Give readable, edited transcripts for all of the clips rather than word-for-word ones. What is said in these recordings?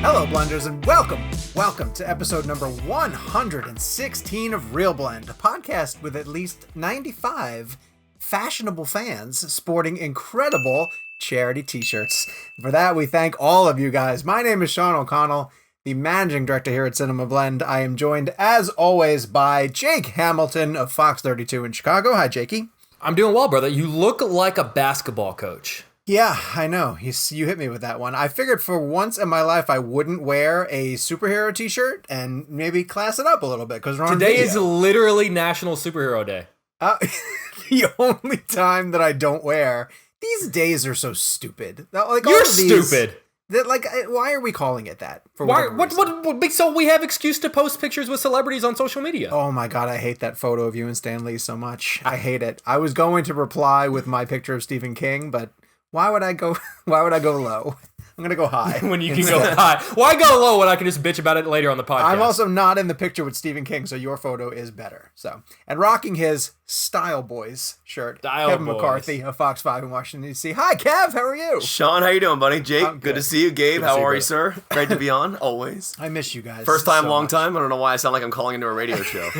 Hello, Blenders, and welcome to episode number 116 of ReelBlend, a podcast with at least 95 fashionable fans sporting incredible charity t-shirts. For that, we thank all of you guys. My name is Sean O'Connell, the managing director here at Cinema Blend. I am joined, as always, by Jake Hamilton of Fox 32 in Chicago. Hi, Jakey. I'm doing well, brother. You look like a basketball coach. Yeah, I know. You hit me with that one. I figured for once in my life I wouldn't wear a superhero t-shirt and maybe class it up a little bit because today is literally National Superhero Day. The only time that I don't wear. These days are so stupid. Like, you're stupid. Why are we calling it that? For why? What? So we have excuse to post pictures with celebrities on social media. Oh my god, I hate that photo of you and Stan Lee so much. I hate it. I was going to reply with my picture of Stephen King, but why would I go low? I'm going to go high. When you can go high. Why go low when I can just bitch about it later on the podcast? I'm also not in the picture with Stephen King, so your photo is better. And rocking his Style Boys shirt, Kevin McCarthy of Fox 5 in Washington, D.C. Hi, Kev. How are you? Sean, how you doing, buddy? Jake, good to see you. Gabe, how are you, sir? Great to be on, always. I miss you guys. First time, long time. I don't know why I sound like I'm calling into a radio show.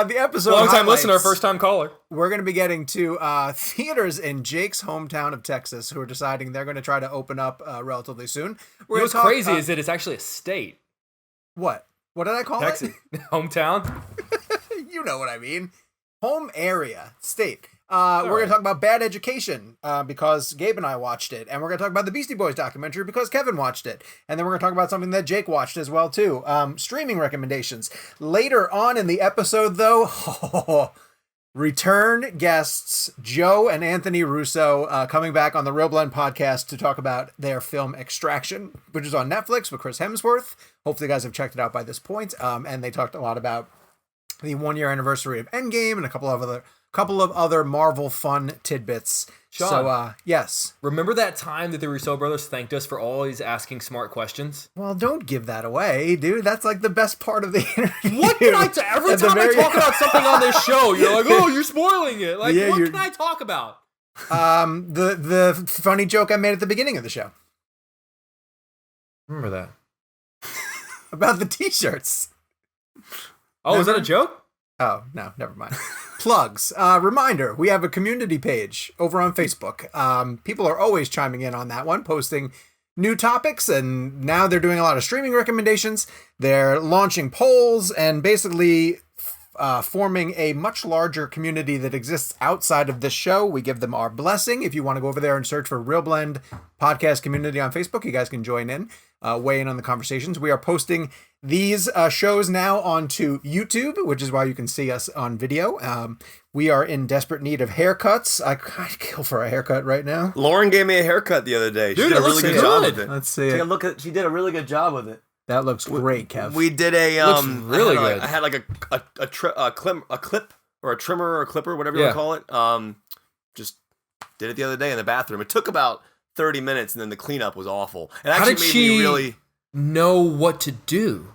The episode long-time listener, first-time caller. We're going to be getting to theaters in Jake's hometown of Texas who are deciding they're going to try to open up relatively soon. What's crazy is that it's actually a state. What? What did I call Texas. it? Hometown? You know what I mean. Home area. State. We're going to talk about Bad Education because Gabe and I watched it. And we're going to talk about the Beastie Boys documentary because Kevin watched it. And then we're going to talk about something that Jake watched as well, too. Streaming recommendations. Later on in the episode, though, return guests Joe and Anthony Russo coming back on the ReelBlend podcast to talk about their film Extraction, which is on Netflix with Chris Hemsworth. Hopefully you guys have checked it out by this point. And they talked a lot about the 1-year anniversary of Endgame and a couple of other Marvel fun tidbits. Sean, so, yes. Remember that time that the Russo brothers thanked us for always asking smart questions? Well, don't give that away, dude. That's like the best part of the interview. What can I every time I talk about something on this show, you're like, oh, you're spoiling it. Like, yeah, what can I talk about? The funny joke I made at the beginning of the show. Remember that. About the t-shirts. Oh, was that a joke? Oh, no, never mind. Plugs. Reminder, we have a community page over on Facebook. People are always chiming in on that one, posting new topics, and now they're doing a lot of streaming recommendations. They're launching polls and basically forming a much larger community that exists outside of this show. We give them our blessing. If you want to go over there and search for ReelBlend Podcast Community on Facebook, you guys can join in, weigh in on the conversations. We are posting these shows now onto YouTube, which is why you can see us on video. We are in desperate need of haircuts. I'd kill for a haircut right now. Lauren gave me a haircut the other day. She did a really good job with it. Let's see it. She did a really good job with it. That looks great, Kev. We did a really good. I had like a clip or a trimmer or a clipper, whatever you want to call it. Just did it the other day in the bathroom. It took about 30 minutes, and then the cleanup was awful. It actually made me really know what to do.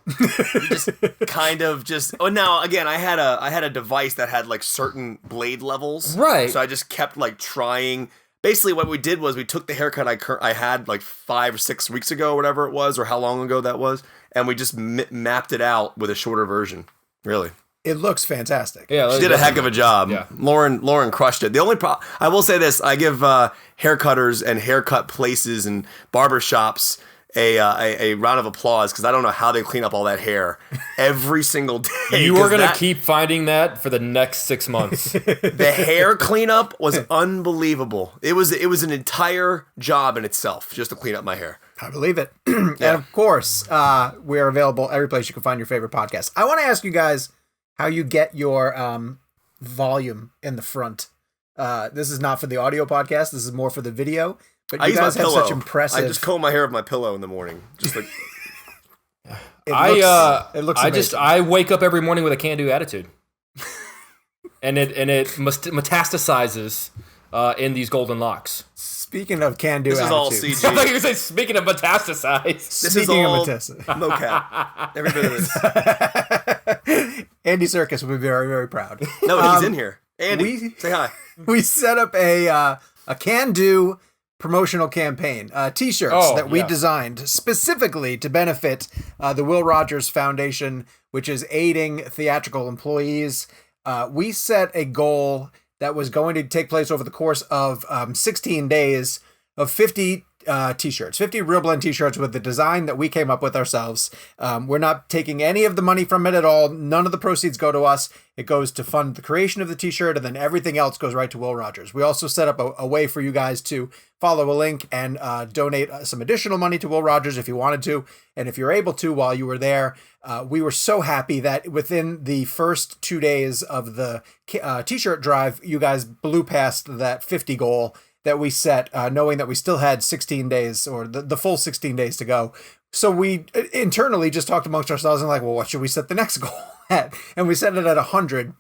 Now again, I had a device that had like certain blade levels, right? So I just kept like trying. Basically, what we did was we took the haircut I had like 5 or 6 weeks ago, whatever it was, or how long ago that was, and we just mapped it out with a shorter version. Really, it looks fantastic. Yeah, she did a heck of a job. Yeah. Lauren crushed it. The only I will say this: I give haircutters and haircut places and barbershops a round of applause because I don't know how they clean up all that hair every single day. You are going to keep finding that for the next 6 months. The hair cleanup was unbelievable. It was an entire job in itself just to clean up my hair. I believe it. And of course, we are available every place you can find your favorite podcast. I want to ask you guys how you get your volume in the front. This is not for the audio podcast. This is more for the video. But you guys have such impressive. I just comb my hair with my pillow in the morning, just like. It looks amazing. I wake up every morning with a can-do attitude, and it metastasizes in these golden locks. Speaking of can-do attitude, this is all CG. I thought you were going to say speaking of metastasize. This is all mocap. Every bit of this. Andy Serkis will be very, very proud. No, he's in here. Andy, say hi. We set up a can-do promotional campaign. T-shirts that we designed specifically to benefit the Will Rogers Foundation, which is aiding theatrical employees. We set a goal that was going to take place over the course of 16 days of 50 t-shirts, 50 ReelBlend t-shirts with the design that we came up with ourselves. We're not taking any of the money from it at all. None of the proceeds go to us. It goes to fund the creation of the t-shirt, and then everything else goes right to Will Rogers. We also set up a way for you guys to follow a link and donate some additional money to Will Rogers if you wanted to. And if you're able to while you were there, we were so happy that within the first 2 days of the t-shirt drive, you guys blew past that 50 goal that we set, knowing that we still had 16 days or the full 16 days to go. So we internally just talked amongst ourselves and like, well, what should we set the next goal at? And we set it at 100.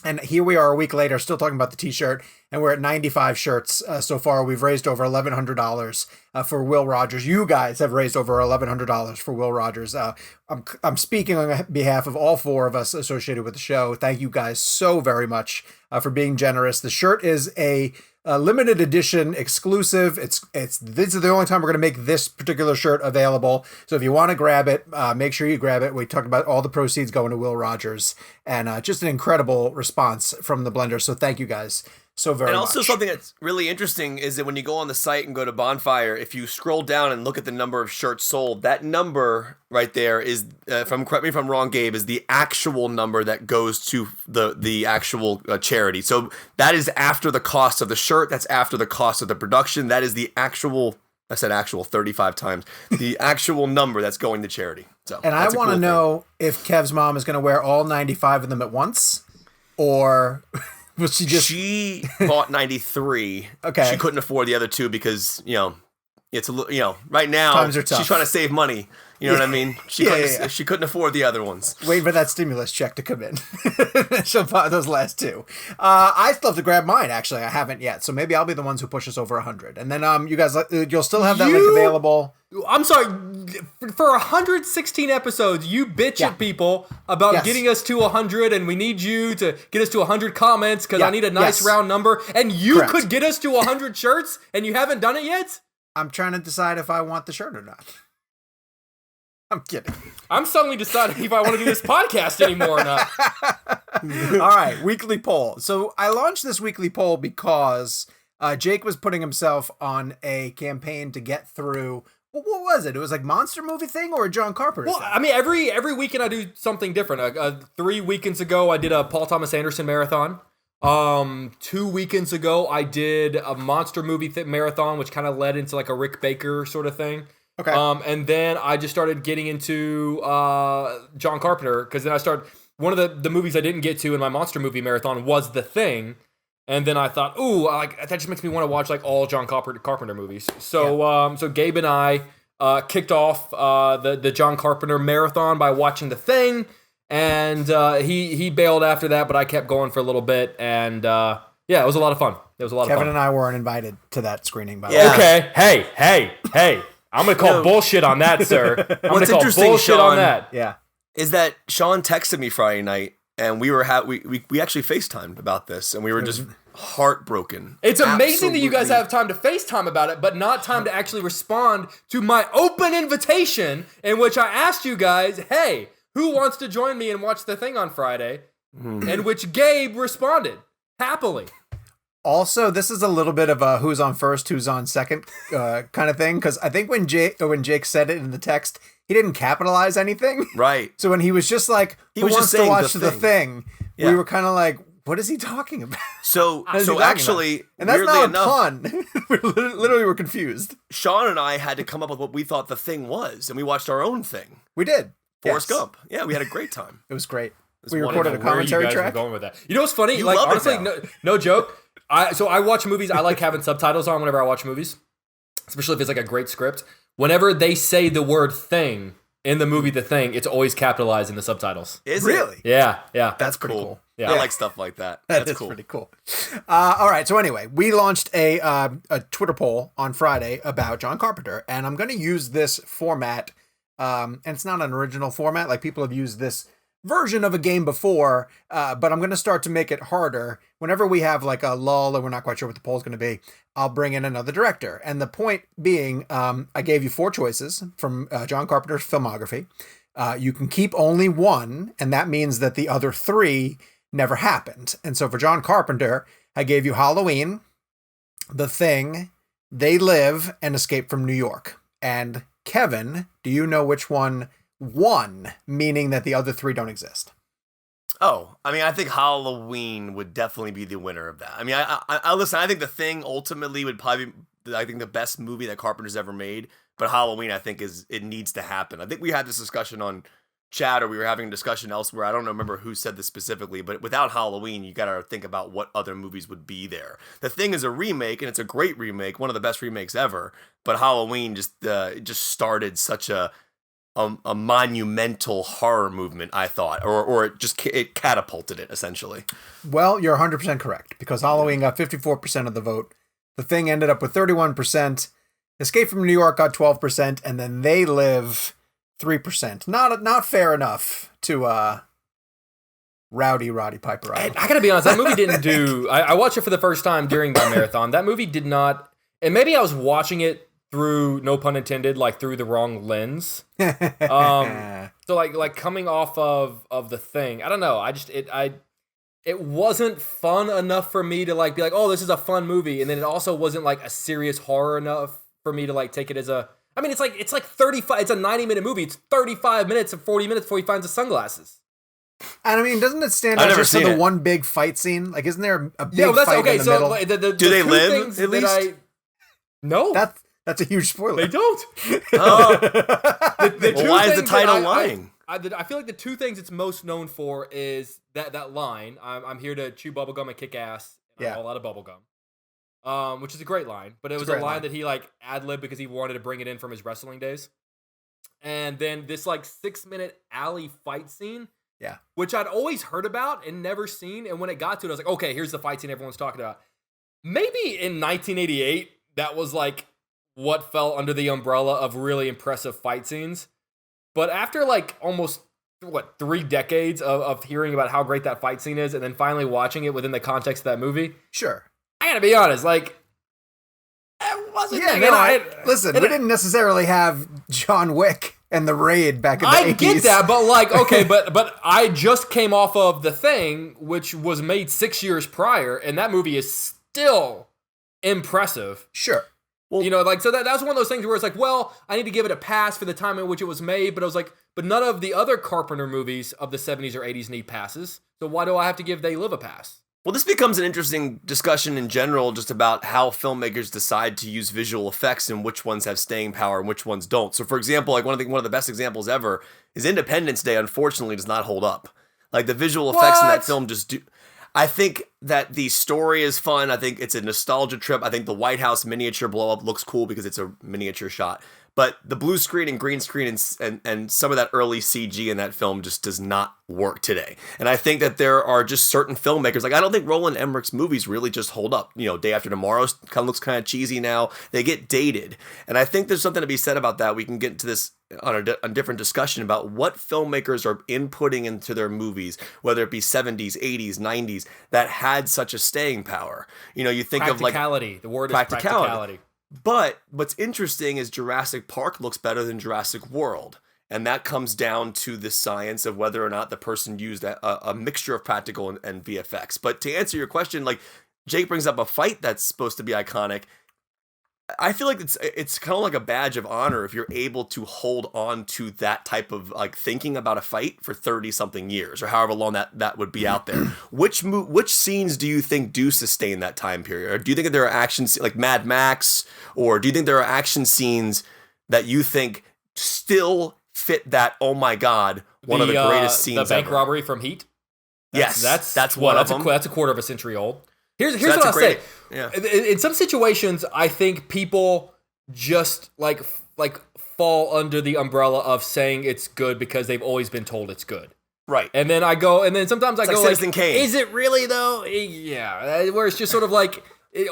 And here we are a week later, still talking about the t-shirt, and we're at 95 shirts so far. We've raised over $1,100 for Will Rogers. You guys have raised over $1,100 for Will Rogers. I'm speaking on behalf of all four of us associated with the show. Thank you guys so very much for being generous. The shirt is a limited edition exclusive. This is the only time we're going to make this particular shirt available. So if you want to grab it, make sure you grab it. We talked about all the proceeds going to Will Rogers, and just an incredible response from the blender. So thank you guys so very much. And also something that's really interesting is that when you go on the site and go to Bonfire, if you scroll down and look at the number of shirts sold, that number right there is, correct me if I'm wrong, Gabe, is the actual number that goes to the actual charity. So that is after the cost of the shirt. That's after the cost of the production. That is the actual, I said actual 35 times, the actual number that's going to charity. So, and I want to know if Kev's mom is going to wear all 95 of them at once, or was she just... She bought 93. Okay. She couldn't afford the other two because, it's a little, right now, times are tough. She's trying to save money. You know what I mean? She couldn't afford the other ones. Wait for that stimulus check to come in. She'll buy those last two. I still have to grab mine, actually. I haven't yet. So maybe I'll be the ones who push us over 100. And then you guys, you'll still have that link available. I'm sorry. For 116 episodes, you bitch at people about getting us to 100, and we need you to get us to 100 comments because I need a nice round number. And you could get us to 100 shirts, and you haven't done it yet? I'm trying to decide if I want the shirt or not. I'm kidding. I'm suddenly deciding if I want to do this podcast anymore or not. All right, weekly poll. So I launched this weekly poll because Jake was putting himself on a campaign to get through. What was it? It was like monster movie thing or a John Carpenter thing? I mean, every weekend I do something different. 3 weekends ago, I did a Paul Thomas Anderson marathon. 2 weekends ago, I did a monster movie marathon, which kind of led into like a Rick Baker sort of thing. Okay. And then I just started getting into John Carpenter, because then I started, one of the movies I didn't get to in my monster movie marathon was The Thing. And then I thought, that just makes me want to watch like all John Carpenter movies. So so Gabe and I kicked off the John Carpenter marathon by watching The Thing. And he bailed after that, but I kept going for a little bit. And it was a lot of fun. It was a lot of fun. Kevin and I weren't invited to that screening, by the way. Okay. Hey. I'm going to call bullshit on that, sir. What's interesting, bullshit Sean, on that. Yeah. Is that Sean texted me Friday night, and we actually FaceTimed about this, and we were just heartbroken. It's amazing that you guys have time to FaceTime about it, but not time to actually respond to my open invitation in which I asked you guys, hey, who wants to join me and watch The Thing on Friday? In which Gabe responded happily. Also, this is a little bit of a who's on first, who's on second kind of thing, because I think when Jake said it in the text, he didn't capitalize anything. Right. So when he was just like, who wants to watch The Thing? We were kind of like, what is he talking about? So actually, and that's not a pun. We literally were confused. Sean and I had to come up with what we thought The Thing was, and we watched our own thing. We did. Forrest Gump. Yeah, we had a great time. It was great. We recorded a commentary track. Where you guys were going with that? You know what's funny? Like, honestly, no joke. I watch movies. I like having subtitles on whenever I watch movies, especially if it's like a great script. Whenever they say the word thing in the movie The Thing, it's always capitalized in the subtitles. Is really? It? Yeah. That's pretty cool. Yeah. I like stuff like that. That's cool. Pretty cool. All right. So anyway, we launched a Twitter poll on Friday about John Carpenter, and I'm going to use this format. And it's not an original format. Like, people have used this version of a game before, but I'm going to start to make it harder. Whenever we have like a lull and we're not quite sure what the poll's going to be, I'll bring in another director. And the point being, I gave you 4 choices from John Carpenter's filmography. You can keep only one, and that means that the other 3 never happened. And so for John Carpenter, I gave you Halloween, The Thing, They Live, and Escape from New York. And Kevin, do you know which one won, meaning that the other 3 don't exist? Oh, I mean, I think Halloween would definitely be the winner of that. I mean, I listen, I think The Thing ultimately would probably be, I think, the best movie that Carpenter's ever made. But Halloween, I think, it needs to happen. I think we had this discussion on chat, or we were having a discussion elsewhere. I don't remember who said this specifically, but without Halloween, you got to think about what other movies would be there. The Thing is a remake, and it's a great remake, one of the best remakes ever. But Halloween just started such a monumental horror movement, I thought, or it catapulted it essentially. Well, you're 100% correct, because Halloween got 54% of the vote. The Thing ended up with 31%. Escape from New York got 12%, and then They Live 3%. Not fair enough to Roddy Piper. I gotta be honest, that movie didn't do. I watched it for the first time during my marathon. That movie did not, and maybe I was watching it through, no pun intended, like through the wrong lens. So like coming off of The Thing, I don't know. It wasn't fun enough for me to like be like, oh, this is a fun movie, and then it also wasn't like a serious horror enough for me to like take it as a. I mean, it's like 35. It's a 90-minute movie. It's 35 minutes and 40 minutes before he finds the sunglasses. And I mean, doesn't it stand out just for the one big fight scene? Like, isn't there a big fight in the middle? Like, do they live at least? No, that's a huge spoiler. They don't. Oh. Why is the title lying? I feel like the 2 things it's most known for is that line. I'm here to chew bubblegum and kick ass. And I'm all out of bubblegum. Which is a great line, but it was a line that he like ad-libbed because he wanted to bring it in from his wrestling days. And then this like 6-minute alley fight scene, which I'd always heard about and never seen. And when it got to it, I was like, okay, here's the fight scene everyone's talking about. Maybe in 1988, that was like what fell under the umbrella of really impressive fight scenes. But after like almost 3 decades of hearing about how great that fight scene is, and then finally watching it within the context of that movie, sure. I gotta be honest, like, it wasn't. Yeah, no, listen, we didn't necessarily have John Wick and The Raid back in the 80s. I get that, but like, okay, but I just came off of The Thing, which was made 6 years prior, and that movie is still impressive. Sure. Well, like, so that was one of those things where it's like, well, I need to give it a pass for the time in which it was made, but I was like, but none of the other Carpenter movies of the 70s or 80s need passes, so why do I have to give They Live a pass? Well, this becomes an interesting discussion in general, just about how filmmakers decide to use visual effects and which ones have staying power and which ones don't. So, for example, like one of the best examples ever is Independence Day. Unfortunately, does not hold up. Like the visual effects in that film just do. I think that the story is fun. I think it's a nostalgia trip. I think the White House miniature blow up looks cool because it's a miniature shot. But the blue screen and green screen and some of that early CG in that film just does not work today. And I think that there are just certain filmmakers, like I don't think Roland Emmerich's movies really just hold up. Day After Tomorrow kind of looks kind of cheesy now. They get dated. And I think there's something to be said about that. We can get into this on a different discussion about what filmmakers are inputting into their movies, whether it be 70s, 80s, 90s, that had such a staying power. You think of like practicality. The word is practicality. But what's interesting is Jurassic Park looks better than Jurassic World. And that comes down to the science of whether or not the person used a mixture of practical and VFX. But to answer your question, like Jake brings up a fight that's supposed to be iconic. I feel like it's kind of like a badge of honor if you're able to hold on to that type of like thinking about a fight for 30 something years or however long that would be out there. Which scenes do you think do sustain that time period? Or do you think that there are action like Mad Max, or do you think there are action scenes that you think still fit that? Oh my God, one of the greatest scenes ever. The bank robbery from Heat. That's one of them. That's a quarter of a century old. Here's what I'll say. Yeah. In some situations, I think people just like fall under the umbrella of saying it's good because they've always been told it's good. Right. And then sometimes I go, Citizen Kane. Is it really though? Yeah. Where it's just sort of like,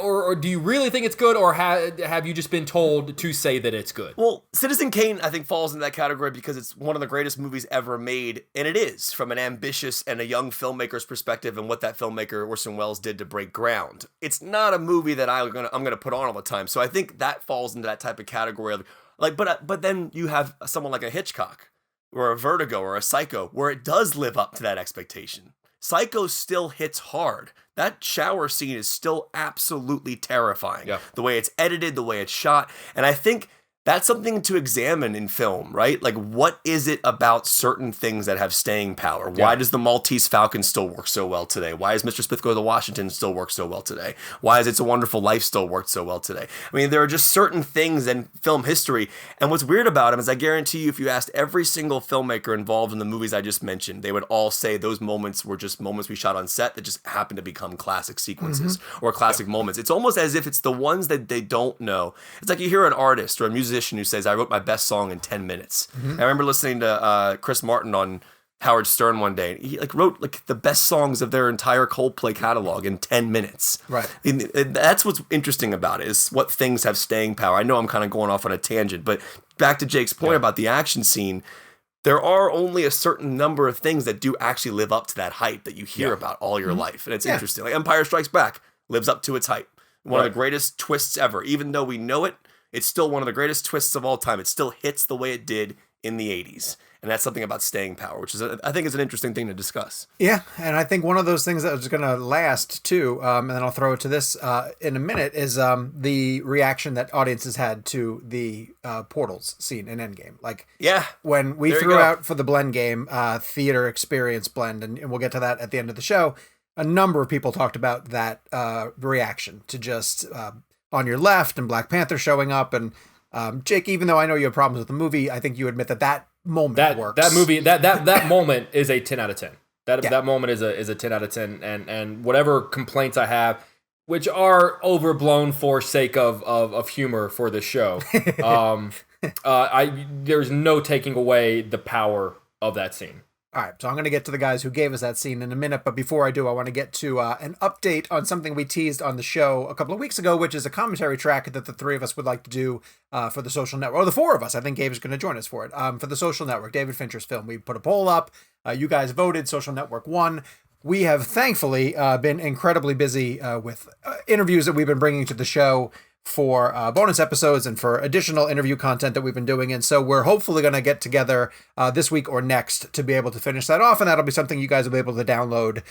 Or do you really think it's good, or have you just been told to say that it's good? Well, Citizen Kane, I think, falls into that category because it's one of the greatest movies ever made, and it is, from an ambitious and a young filmmaker's perspective and what that filmmaker, Orson Welles, did to break ground. It's not a movie that I'm gonna put on all the time, so I think that falls into that type of category of, like, but then you have someone like a Hitchcock, or a Vertigo, or a Psycho, where it does live up to that expectation. Psycho still hits hard. That shower scene is still absolutely terrifying. Yeah. The way it's edited, the way it's shot. And I think that's something to examine in film, right? Like, what is it about certain things that have staying power? Why does the Maltese Falcon still work so well today? Why does Mr. Smith Goes to Washington still work so well today? Why is It's a Wonderful Life still worked so well today? I mean, there are just certain things in film history. And what's weird about them is I guarantee you, if you asked every single filmmaker involved in the movies I just mentioned, they would all say those moments were just moments we shot on set that just happened to become classic sequences or classic moments. It's almost as if it's the ones that they don't know. It's like you hear an artist or a musician who says, I wrote my best song in 10 minutes. I remember listening to Chris Martin on Howard Stern one day. He wrote the best songs of their entire Coldplay catalog in 10 minutes. Right. And that's what's interesting about it, is what things have staying power. I know I'm kind of going off on a tangent, but back to Jake's point about the action scene, there are only a certain number of things that do actually live up to that hype that you hear about all your life. And it's interesting. Like Empire Strikes Back lives up to its hype. One of the greatest twists ever. Even though we know it, it's still one of the greatest twists of all time. It still hits the way it did in the 80s. And that's something about staying power, which is, I think, is an interesting thing to discuss. Yeah, and I think one of those things that was going to last, too, and then I'll throw it to this in a minute, is the reaction that audiences had to the portals scene in Endgame. Like, when we threw out for the BlendGame, TheaterExperienceBlend, and we'll get to that at the end of the show, a number of people talked about that reaction to just on your left and Black Panther showing up. And Jake, even though I know you have problems with the movie, I think you admit that moment works. That movie, that moment is a 10 out of 10. That moment is a 10 out of 10. And whatever complaints I have, which are overblown for sake of humor for the show, there's no taking away the power of that scene. All right, so I'm going to get to the guys who gave us that scene in a minute, but before I do, I want to get to an update on something we teased on the show a couple of weeks ago, which is a commentary track that the three of us would like to do for the Social Network, or the four of us. I think Gabe is going to join us for it. For the Social Network, David Fincher's film. We put a poll up. You guys voted. Social Network won. We have thankfully been incredibly busy with interviews that we've been bringing to the show for bonus episodes and for additional interview content that we've been doing. And so we're hopefully going to get together this week or next to be able to finish that off. And that'll be something you guys will be able to download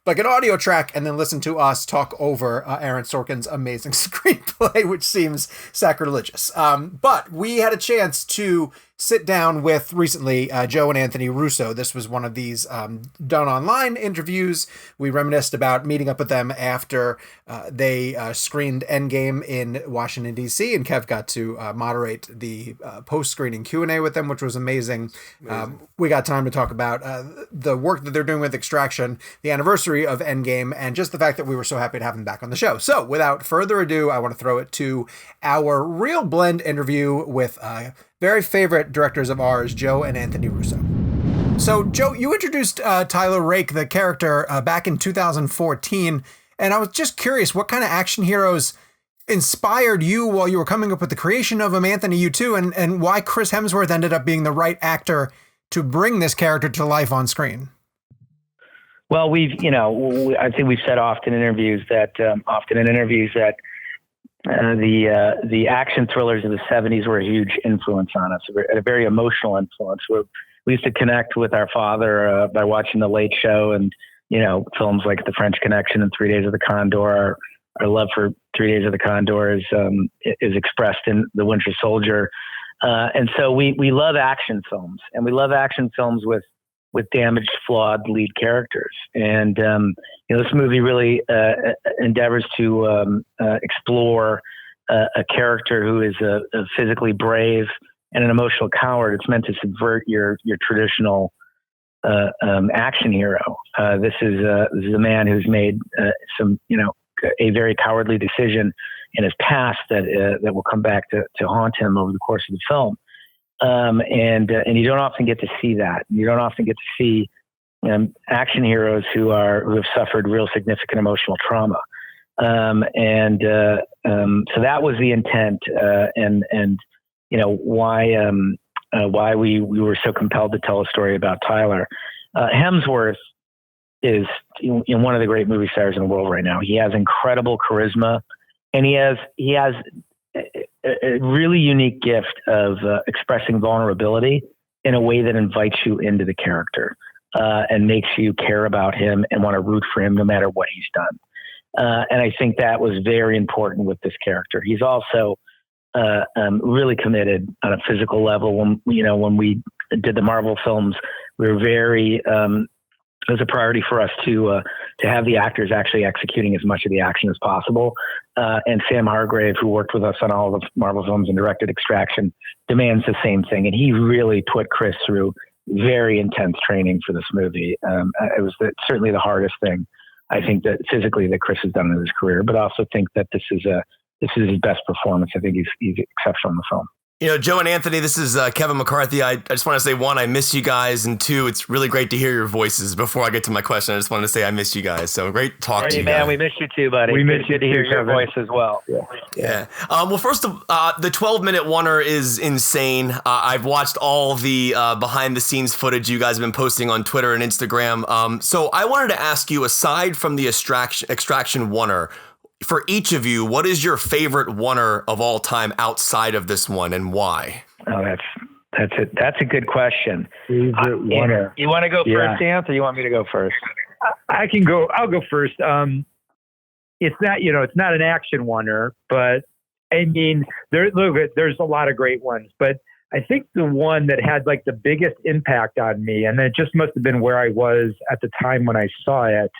like an audio track and then listen to us talk over Aaron Sorkin's amazing screenplay, which seems sacrilegious. But we had a chance to sit down with recently Joe and Anthony Russo. This was one of these done online interviews. We reminisced about meeting up with them after they screened Endgame in Washington, D.C., and Kev got to moderate the post-screening Q&A with them, which was amazing. We got time to talk about the work that they're doing with Extraction, the anniversary of Endgame, and just the fact that we were so happy to have them back on the show. So without further ado, I want to throw it to our ReelBlend interview with very favorite directors of ours, Joe and Anthony Russo. So, Joe, you introduced Tyler Rake, the character, back in 2014, and I was just curious, what kind of action heroes inspired you while you were coming up with the creation of him? Anthony, you too, and why Chris Hemsworth ended up being the right actor to bring this character to life on screen? Well, I think we've said often in interviews that the action thrillers of the 70s were a huge influence on us, a very emotional influence. We used to connect with our father by watching The Late Show and, films like The French Connection and 3 Days of the Condor. Our love for 3 Days of the Condor is expressed in The Winter Soldier. And so we love action films, and we love action films with damaged, flawed lead characters. And, this movie really endeavors to explore a character who is a physically brave and an emotional coward. It's meant to subvert your traditional action hero. This is a man who's made a very cowardly decision in his past that will come back to haunt him over the course of the film. And you don't often get to see that. You don't often get to see action heroes who have suffered real significant emotional trauma. So that was the intent, and why we were so compelled to tell a story about Tyler. Hemsworth is one of the great movie stars in the world right now. He has incredible charisma, and he has a really unique gift of expressing vulnerability in a way that invites you into the character and makes you care about him and want to root for him no matter what he's done. And I think that was very important with this character. He's also really committed on a physical level. When we did the Marvel films, we were very, it was a priority for us to have the actors actually executing as much of the action as possible. And Sam Hargrave, who worked with us on all the Marvel films and directed Extraction, demands the same thing. And he really put Chris through very intense training for this movie. It was certainly the hardest thing, I think, that physically that Chris has done in his career, but I also think that this is his best performance. I think he's exceptional in the film. Joe and Anthony, this is Kevin McCarthy. I just want to say, one, I miss you guys, and two, it's really great to hear your voices. Before I get to my question, I just wanted to say I miss you guys. So great to talk to you, man. We miss you too, buddy. We miss you to hear your voice as well. Yeah. Well, first, the 12-minute oneer is insane. I've watched all the behind-the-scenes footage you guys have been posting on Twitter and Instagram. So I wanted to ask you, aside from the Extraction oneer, for each of you, what is your favorite oneer of all time outside of this one, and why? Oh, that's a good question. Favorite oneer. You want to go first, Anth, or you want me to go first? I can go. I'll go first. It's not, it's not an action oneer, but I mean, there's a lot of great ones, but I think the one that had like the biggest impact on me, and it just must have been where I was at the time when I saw it,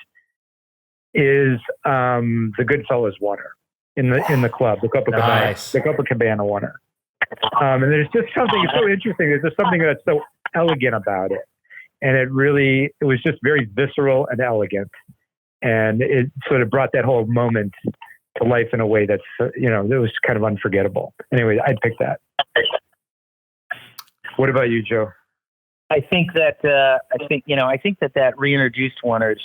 is the Goodfellas oneer in the club, the Copacabana oneer. And there's just something so interesting. There's just something that's so elegant about it, and it was just very visceral and elegant, and it sort of brought that whole moment to life in a way that's it was kind of unforgettable. Anyway, I'd pick that. What about you, Joe? I think that reintroduced oneers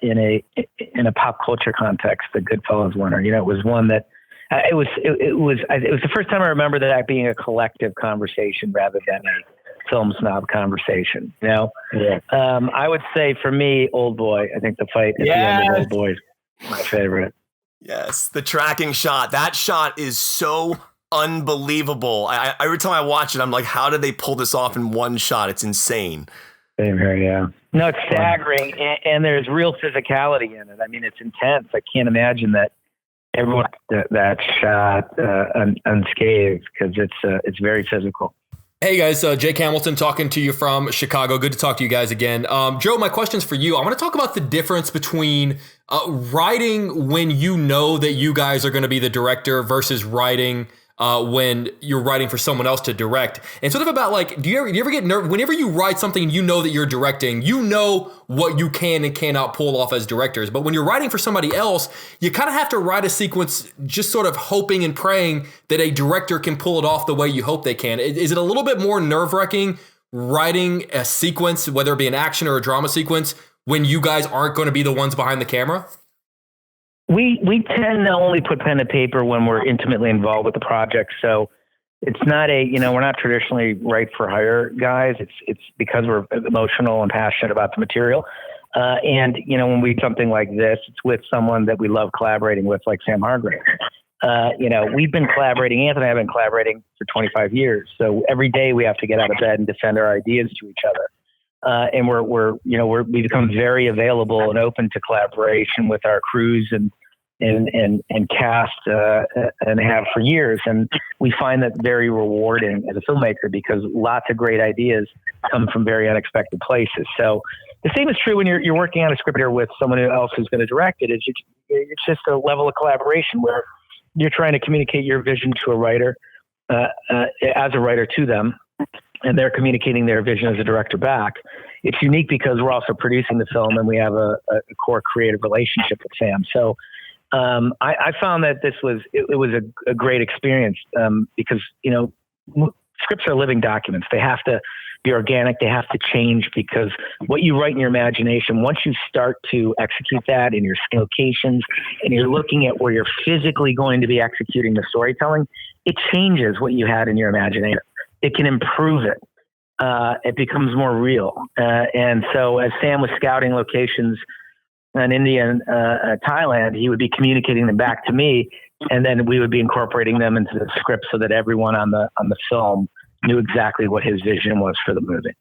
in a pop culture context, the Goodfellas oneer. It was one that it was the first time I remember that being a collective conversation rather than a film snob conversation. I would say for me, Old Boy. I think the fight at the end of Old Boy is my favorite. Yes, the tracking shot. That shot is so unbelievable. Every time I watch it, I'm like, how did they pull this off in one shot? It's insane. Same here, yeah. No, it's staggering, and there's real physicality in it. I mean, it's intense. I can't imagine that everyone that shot unscathed, because it's very physical. Hey guys, Jake Hamilton talking to you from Chicago. Good to talk to you guys again. Joe, my question's for you. I want to talk about the difference between writing when you know that you guys are going to be the director versus writing when you're writing for someone else to direct, and sort of about like, do you ever get nervous whenever you write something and you know that you're directing, you know what you can and cannot pull off as directors, but when you're writing for somebody else, you kind of have to write a sequence just sort of hoping and praying that a director can pull it off the way you hope they can. Is it a little bit more nerve-wracking writing a sequence, whether it be an action or a drama sequence, when you guys aren't going to be the ones behind the camera? We tend to only put pen to paper when we're intimately involved with the project. So it's not we're not traditionally write for hire guys. It's because we're emotional and passionate about the material. And when we do something like this, it's with someone that we love collaborating with, like Sam Hargrave. We've been collaborating. Anthony and I have been collaborating for 25 years. So every day we have to get out of bed and defend our ideas to each other. And we've become very available and open to collaboration with our crews and cast and have for years. And we find that very rewarding as a filmmaker, because lots of great ideas come from very unexpected places. So the same is true when you're working on a script here with someone else who's going to direct it. It's just a level of collaboration where you're trying to communicate your vision to a writer, as a writer to them, and they're communicating their vision as a director back. It's unique because we're also producing the film and we have a core creative relationship with Sam. So I found that this was a great experience, because, scripts are living documents. They have to be organic. They have to change, because what you write in your imagination, once you start to execute that in your locations and you're looking at where you're physically going to be executing the storytelling, it changes what you had in your imagination. It can improve it. It becomes more real. And so as Sam was scouting locations in India and Thailand, he would be communicating them back to me, and then we would be incorporating them into the script so that everyone on the film knew exactly what his vision was for the movie.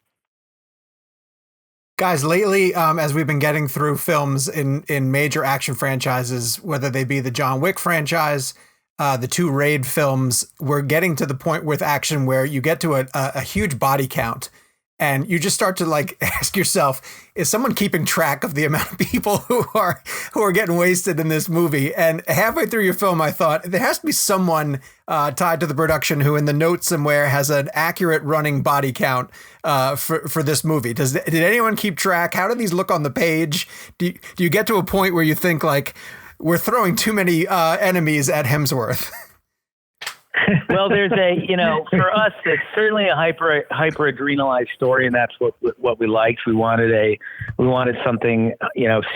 Guys, lately, as we've been getting through films in major action franchises, whether they be the John Wick franchise, the 2 Raid films, we're getting to the point with action where you get to a huge body count, and you just start to like ask yourself, is someone keeping track of the amount of people who are getting wasted in this movie? And halfway through your film, I thought there has to be someone tied to the production who in the notes somewhere has an accurate running body count for this movie. Did anyone keep track? How do these look on the page? Do you get to a point where you think like, we're throwing too many enemies at Hemsworth? Well, there's for us, it's certainly a hyper adrenalized story, and that's what we liked. We wanted something,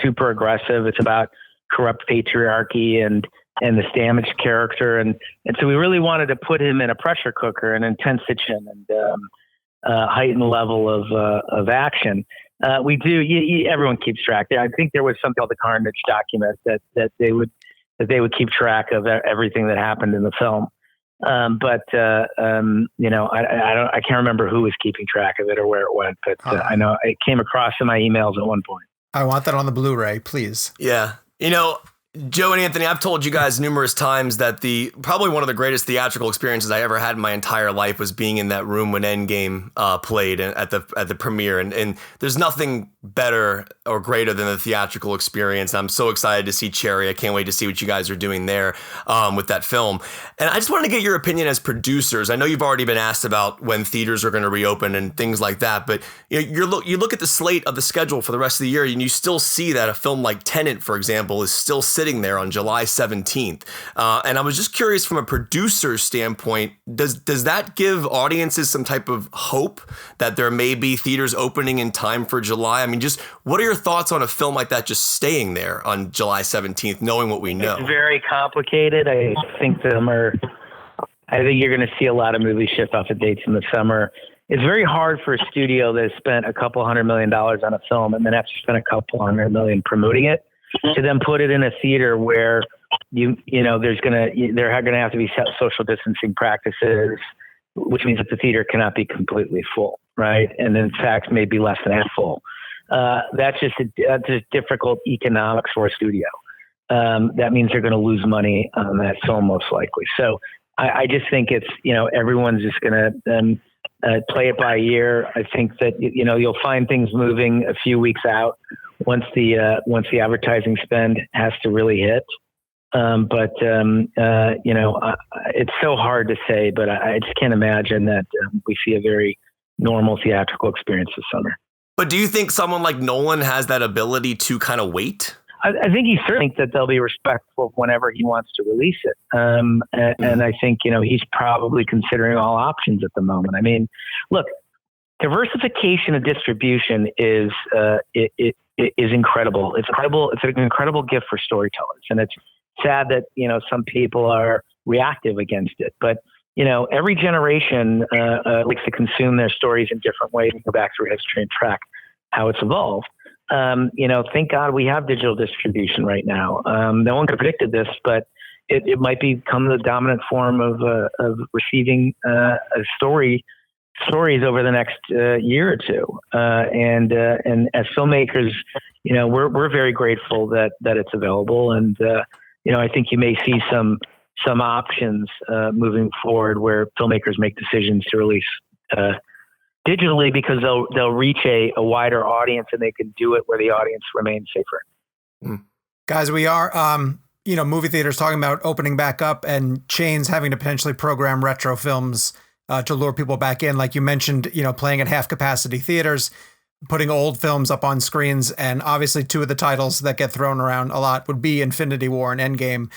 super aggressive. It's about corrupt patriarchy and this damaged character, and so we really wanted to put him in a pressure cooker, an intense tension and heightened level of action. We do. Everyone keeps track. I think there was something called the Carnage document that they would keep track of everything that happened in the film. I can't remember who was keeping track of it or where it went, but I know it came across in my emails at one point. I want that on the Blu-ray, please. Yeah. Joe and Anthony, I've told you guys numerous times that probably one of the greatest theatrical experiences I ever had in my entire life was being in that room when Endgame played at the premiere, and there's nothing better or greater than the theatrical experience. I'm so excited to see Cherry. I can't wait to see what you guys are doing there with that film. And I just wanted to get your opinion as producers. I know you've already been asked about when theaters are going to reopen and things like that, but you look at the slate of the schedule for the rest of the year, and you still see that a film like Tenet, for example, is still sitting there on July 17th. And I was just curious, from a producer's standpoint, does that give audiences some type of hope that there may be theaters opening in time for July? I mean, just what are your thoughts on a film like that just staying there on July 17th, knowing what we know? It's very complicated. I think you're going to see a lot of movies shift off of dates in the summer. It's very hard for a studio that spent $200 million on a film and then have to spend $200 million promoting it, to then put it in a theater where there are going to have to be social distancing practices, which means that the theater cannot be completely full, right? And in fact, maybe less than half full. That's just difficult economics for a studio. That means they're going to lose money on that film most likely. So I just think it's, everyone's just going to play it by ear. I think that, you'll find things moving a few weeks out once the advertising spend has to really hit. It's so hard to say, but I just can't imagine that we see a very normal theatrical experience this summer. But do you think someone like Nolan has that ability to kind of wait? I think he certainly thinks that they'll be respectful whenever he wants to release it. And I think, he's probably considering all options at the moment. I mean, look, diversification of distribution is incredible. It's incredible. It's an incredible gift for storytellers. And it's sad that, some people are reactive against it. But, every generation likes to consume their stories in different ways and go back through history and track how it's evolved. Thank God we have digital distribution right now. No one could have predicted this, but it might become the dominant form of receiving stories over the next year or two. And as filmmakers, we're very grateful that it's available. And I think you may see some options moving forward where filmmakers make decisions to release digitally, because they'll reach a wider audience, and they can do it where the audience remains safer. Guys, we are, movie theaters talking about opening back up, and chains having to potentially program retro films to lure people back in. Like you mentioned, playing at half capacity theaters. putting old films up on screens, and obviously two of the titles that get thrown around a lot would be Infinity War and Endgame.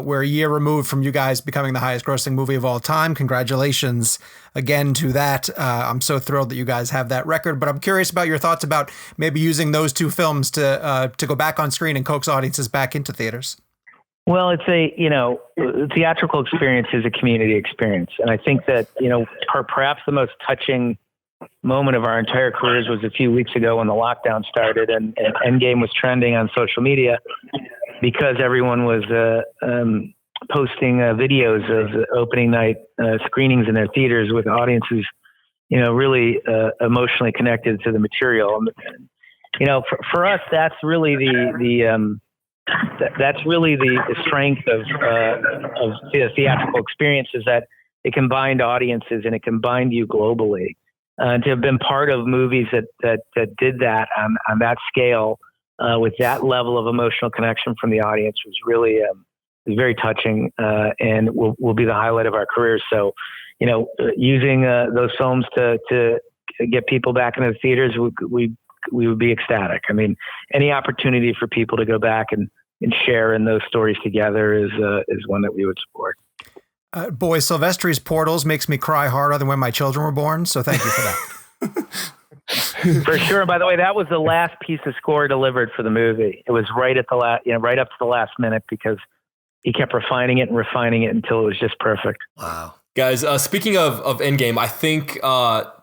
We're a year removed from you guys becoming the highest grossing movie of all time. Congratulations again to that. I'm so thrilled that you guys have that record, but I'm curious about your thoughts about maybe using those two films to go back on screen and coax audiences back into theaters. Well, it's theatrical experience is a community experience. And I think that, perhaps the most touching moment of our entire careers was a few weeks ago when the lockdown started and Endgame was trending on social media because everyone was posting videos of opening night screenings in their theaters with audiences, really emotionally connected to the material. And, for us, that's really the strength of the theatrical experience, is that it can bind audiences and it can bind you globally. To have been part of movies that did that on that scale with that level of emotional connection from the audience was really very touching and will be the highlight of our careers. So, using those films to get people back into the theaters, we would be ecstatic. I mean, any opportunity for people to go back and share in those stories together is one that we would support. Boy, Silvestri's Portals makes me cry harder than when my children were born. So thank you for that. For sure. By the way, that was the last piece of score delivered for the movie. It was right at the right up to the last minute because he kept refining it until it was just perfect. Wow. Guys, speaking of Endgame, I think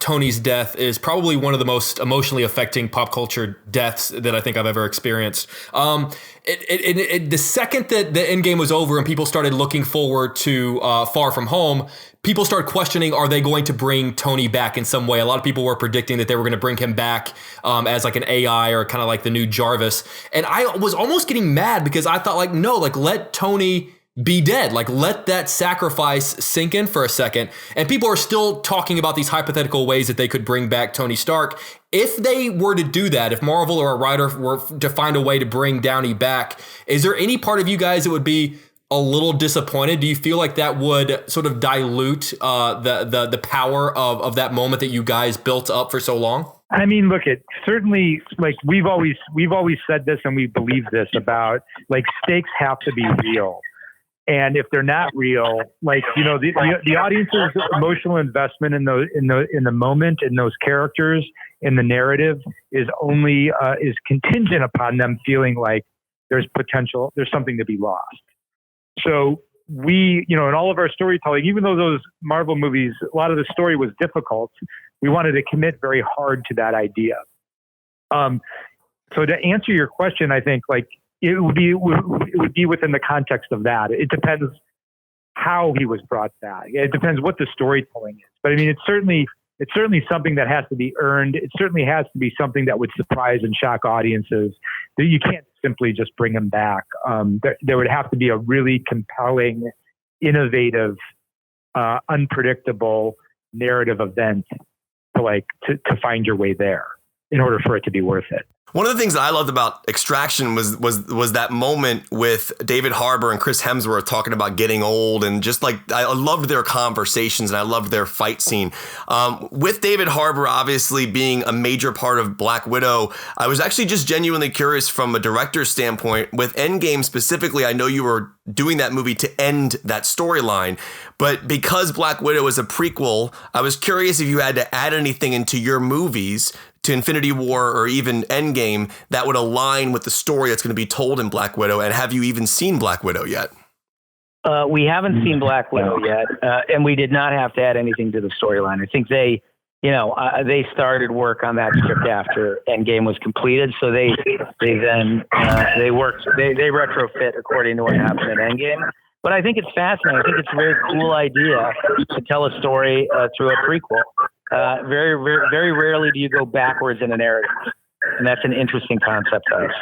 Tony's death is probably one of the most emotionally affecting pop culture deaths that I think I've ever experienced. The second that the Endgame was over and people started looking forward to Far From Home, people started questioning, are they going to bring Tony back in some way? A lot of people were predicting that they were going to bring him back as like an AI or kind of like the new Jarvis. And I was almost getting mad because I thought no, let Tony be dead. Let that sacrifice sink in for a second. And people are still talking about these hypothetical ways that they could bring back Tony Stark. If they were to do that, if Marvel or a writer were to find a way to bring Downey back, is there any part of you guys that would be a little disappointed? Do you feel like that would sort of dilute the power of that moment that you guys built up for so long? I mean, look, it certainly, we've always said this and we believe this about stakes have to be real. And if they're not real, the audience's emotional investment in the moment, in those characters, in the narrative is only is contingent upon them feeling like there's potential, there's something to be lost. So we, in all of our storytelling, even though those Marvel movies, a lot of the story was difficult, we wanted to commit very hard to that idea. So to answer your question, I think it would be within the context of that. It depends how he was brought back. It depends what the storytelling is. But I mean, it's certainly something that has to be earned. It certainly has to be something that would surprise and shock audiences. That you can't simply just bring him back. There would have to be a really compelling, innovative, unpredictable narrative event to find your way there in order for it to be worth it. One of the things that I loved about Extraction was that moment with David Harbour and Chris Hemsworth talking about getting old, and just I loved their conversations and I loved their fight scene. With David Harbour obviously being a major part of Black Widow, I was actually just genuinely curious from a director's standpoint. With Endgame specifically, I know you were doing that movie to end that storyline, but because Black Widow is a prequel, I was curious if you had to add anything into your movies to Infinity War or even Endgame that would align with the story that's going to be told in Black Widow. And have you even seen Black Widow yet? We haven't seen Black Widow yet, and we did not have to add anything to the storyline. I think they started work on that script after Endgame was completed, so they retrofit according to what happened in Endgame. But I think it's fascinating. I think it's a very cool idea to tell a story through a prequel. Very, very, very rarely do you go backwards in a narrative. And that's an interesting concept to us.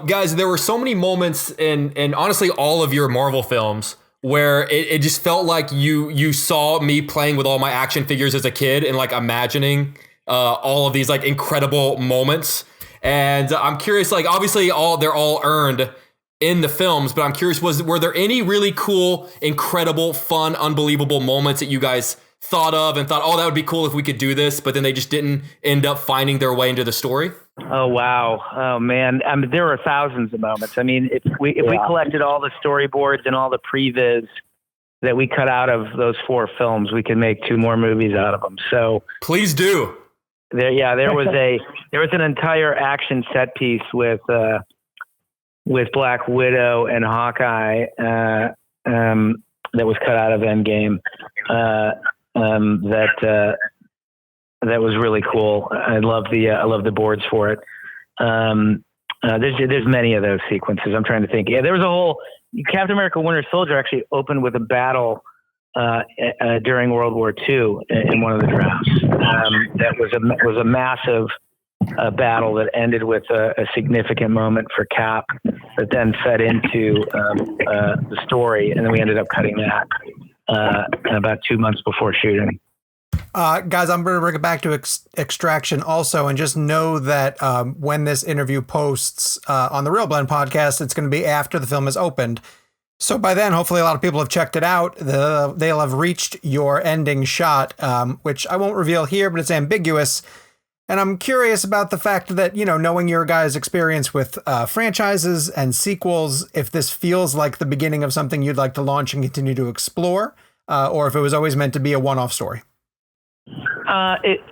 Guys, there were so many moments in honestly all of your Marvel films where it just felt like you saw me playing with all my action figures as a kid and imagining all of these incredible moments. And I'm curious, obviously they're all earned in the films, but I'm curious, were there any really cool, incredible, fun, unbelievable moments that you guys thought of and thought, oh, that would be cool if we could do this, but then they just didn't end up finding their way into the story? Oh, wow. Oh, man. I mean, there are thousands of moments. I mean, if we collected all the storyboards and all the previs that we cut out of those 4 films, we could make 2 more movies out of them. So please do. There was an entire action set piece with Black Widow and Hawkeye that was cut out of Endgame. That was really cool. I love the boards for it. There's many of those sequences. I'm trying to think. Yeah, there was a whole Captain America: Winter Soldier actually opened with a battle during World War II in one of the drafts. That was a massive battle that ended with a significant moment for Cap, that then fed into the story, and then we ended up cutting that about 2 months before shooting. Guys, I'm going to bring it back to Extraction also, and just know that when this interview posts on the ReelBlend podcast, it's going to be after the film is opened. So by then, hopefully a lot of people have checked it out. They'll have reached your ending shot, which I won't reveal here, but it's ambiguous. And I'm curious about the fact that, knowing your guys' experience with franchises and sequels, if this feels like the beginning of something you'd like to launch and continue to explore, or if it was always meant to be a one-off story.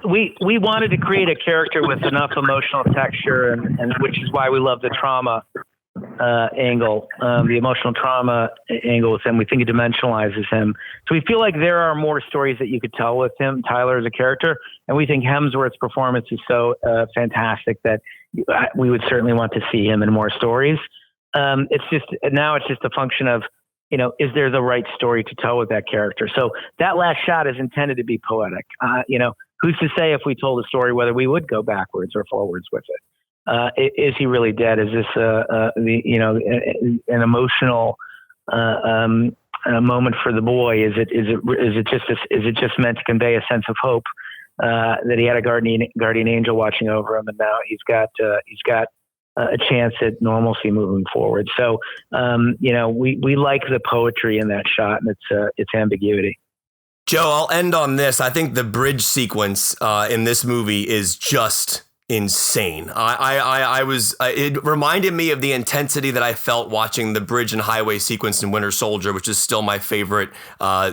We wanted to create a character with enough emotional texture, and which is why we love the trauma angle, the emotional trauma angle with him. We think it dimensionalizes him. So we feel like there are more stories that you could tell with him, Tyler, as a character. And we think Hemsworth's performance is so fantastic that we would certainly want to see him in more stories. It's just a function of, is there the right story to tell with that character? So that last shot is intended to be poetic. Who's to say if we told a story whether we would go backwards or forwards with it? Is he really dead? Is this an emotional moment for the boy? Is it just meant to convey a sense of hope that he had a guardian angel watching over him, and now he's got a chance at normalcy moving forward. So we like the poetry in that shot and its ambiguity. Joe, I'll end on this. I think the bridge sequence in this movie is just insane. It reminded me of the intensity that I felt watching the bridge and highway sequence in Winter Soldier, which is still my favorite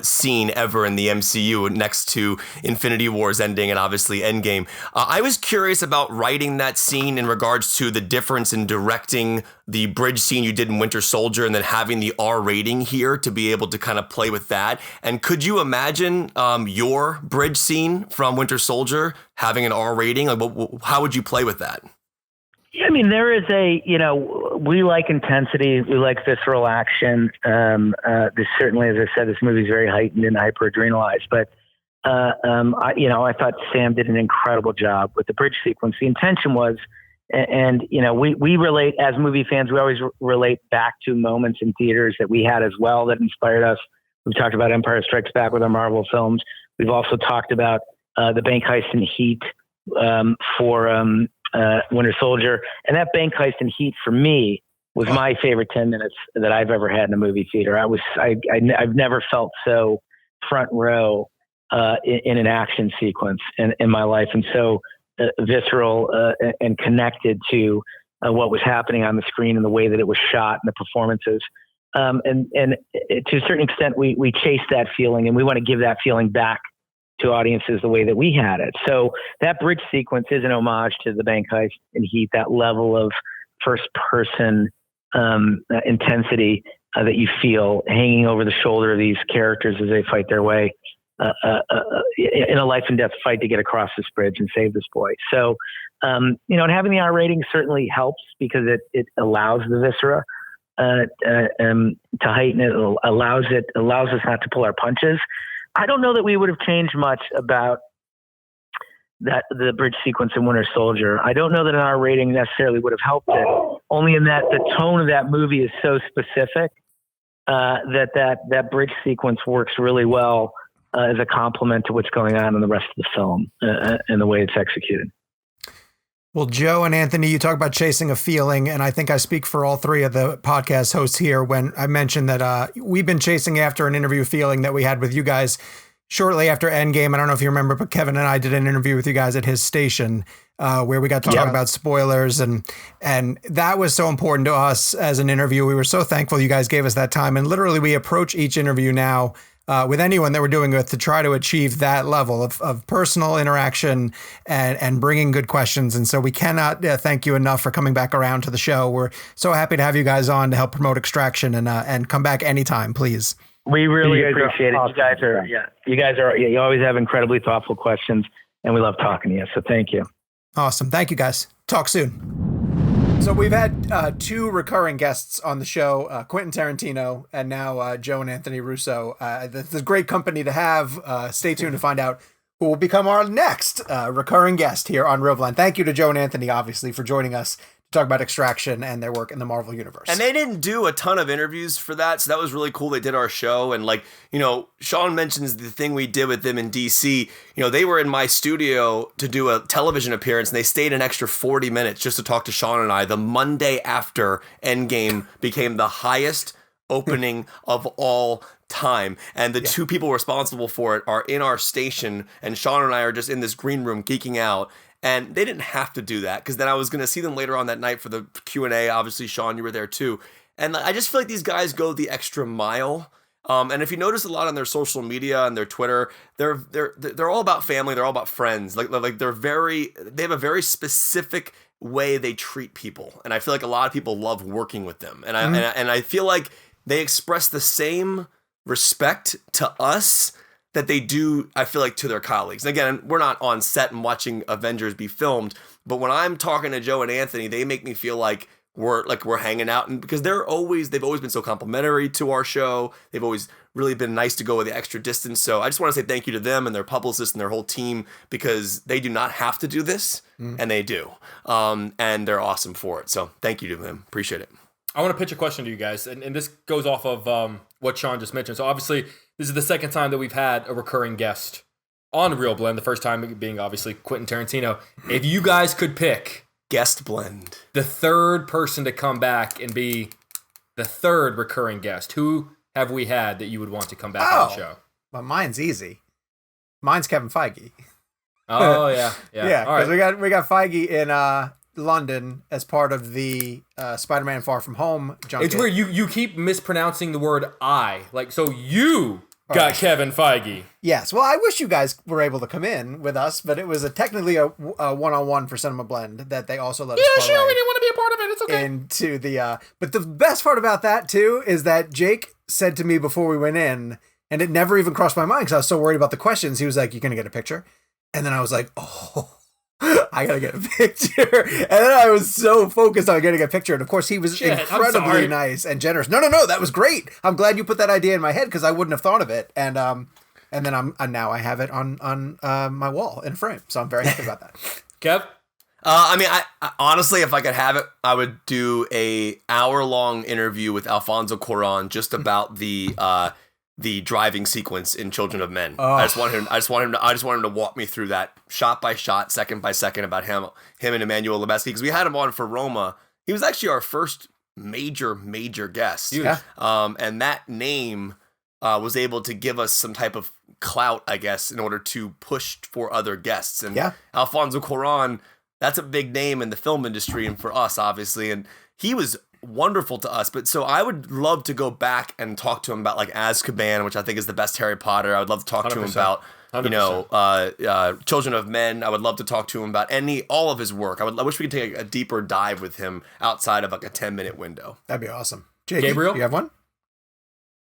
scene ever in the MCU, next to Infinity War's ending and obviously Endgame. I was curious about writing that scene in regards to the difference in directing the bridge scene you did in Winter Soldier and then having the R rating here to be able to kind of play with that. And could you imagine your bridge scene from Winter Soldier having an R rating? Like, how would you play with that? Yeah, I mean, there is we like intensity. We like visceral action. This certainly, as I said, this movie is very heightened and hyper-adrenalized. But, I thought Sam did an incredible job with the bridge sequence. The intention was, and we relate, as movie fans, we always relate back to moments in theaters that we had as well that inspired us. We've talked about Empire Strikes Back with our Marvel films. We've also talked about the bank heist in Heat for Winter Soldier. And that bank heist in Heat for me was my favorite 10 minutes that I've ever had in a movie theater. I've never felt so front row in an action sequence in my life. And so visceral and connected to what was happening on the screen and the way that it was shot and the performances. And to a certain extent, we chase that feeling, and we want to give that feeling back to audiences the way that we had it. So that bridge sequence is an homage to the bank heist in Heat, that level of first person intensity that you feel hanging over the shoulder of these characters as they fight their way in a life and death fight to get across this bridge and save this boy. So, and having the R rating certainly helps because it allows the viscera to heighten it. It allows us not to pull our punches. I don't know that we would have changed much about the bridge sequence in Winter Soldier. I don't know that an R rating necessarily would have helped it, only in that the tone of that movie is so specific that bridge sequence works really well as a complement to what's going on in the rest of the film and the way it's executed. Well, Joe and Anthony, you talk about chasing a feeling, and I think I speak for all three of the podcast hosts here when I mentioned that we've been chasing after an interview feeling that we had with you guys. shortly after Endgame. I don't know if you remember, but Kevin and I did an interview with you guys at his station where we got to talk about spoilers. And that was so important to us as an interview. We were so thankful you guys gave us that time. And literally we approach each interview now with anyone that we're doing with to try to achieve that level of personal interaction and bringing good questions. And so we cannot thank you enough for coming back around to the show. We're so happy to have you guys on to help promote Extraction and come back anytime, please. We really appreciate it. awesome. You always have incredibly thoughtful questions, and we love talking to you. So thank you. Awesome. Thank you, guys. Talk soon. So we've had two recurring guests on the show, Quentin Tarantino and now Joe and Anthony Russo. It's a great company to have. Stay tuned to find out who will become our next recurring guest here on ReelBlend. Thank you to Joe and Anthony, obviously, for joining us to talk about Extraction and their work in the Marvel Universe. And they didn't do a ton of interviews for that, so that was really cool. They did our show, and Sean mentions the thing we did with them in DC. They were in my studio to do a television appearance, and they stayed an extra 40 minutes just to talk to Sean and I the Monday after Endgame became the highest opening of all time. And the two people responsible for it are in our station, and Sean and I are just in this green room geeking out. And they didn't have to do that, because then I was going to see them later on that night for the Q&A. Obviously, Sean, you were there too. And I just feel like these guys go the extra mile. And if you notice a lot on their social media and their Twitter, they're all about family. They're all about friends. They have a very specific way they treat people. And I feel like a lot of people love working with them. And I feel like they express the same respect to us that they do, I feel like, to their colleagues. And again, we're not on set and watching Avengers be filmed, but when I'm talking to Joe and Anthony, they make me feel like we're hanging out, and because they've always been so complimentary to our show. They've always really been nice to go with the extra distance. So I just want to say thank you to them and their publicists and their whole team, because they do not have to do this, and they do. And they're awesome for it. So thank you to them. Appreciate it. I want to pitch a question to you guys, and this goes off of what Sean just mentioned. So obviously, this is the second time that we've had a recurring guest on ReelBlend, the first time being obviously Quentin Tarantino. If you guys could pick guest blend, the third person to come back and be the third recurring guest, who have we had that you would want to come back on the show? Well, mine's easy. Mine's Kevin Feige. Oh, yeah. Yeah, All because right. we got Feige in London as part of the Spider-Man Far From Home junket. It's weird. You keep mispronouncing the word I. So you got Kevin Feige. Yes. Well, I wish you guys were able to come in with us, but it was technically a one-on-one for Cinema Blend that they also let us Yeah, sure. We didn't want to be a part of it. It's okay. Into the but the best part about that too is that Jake said to me before we went in, and it never even crossed my mind because I was so worried about the questions. He was like, "You gonna get a picture?" And then I was like, "Oh, I gotta get a picture." And then I was so focused on getting a picture. And of course, he was incredibly nice and generous. No, that was great. I'm glad you put that idea in my head because I wouldn't have thought of it. And then now I have it on my wall in a frame. So I'm very happy about that. Kev? I honestly, if I could have it, I would do a hour-long interview with Alfonso Cuarón just about the driving sequence in Children of Men. Oh. I just want him to walk me through that shot by shot, second by second about him and Emmanuel Lubezki, because we had him on for Roma. He was actually our first major guest. Yeah. And that name was able to give us some type of clout, I guess, in order to push for other guests. And Alfonso Cuarón, that's a big name in the film industry and for us, obviously. And he was wonderful to us. But so I would love to go back and talk to him about Azkaban, which I think is the best Harry Potter. I would love to talk to him about 100%. Children of Men. I would love to talk to him about all of his work. I wish we could take a deeper dive with him outside of a 10-minute window. That'd be awesome. Jake, Gabriel, you have one?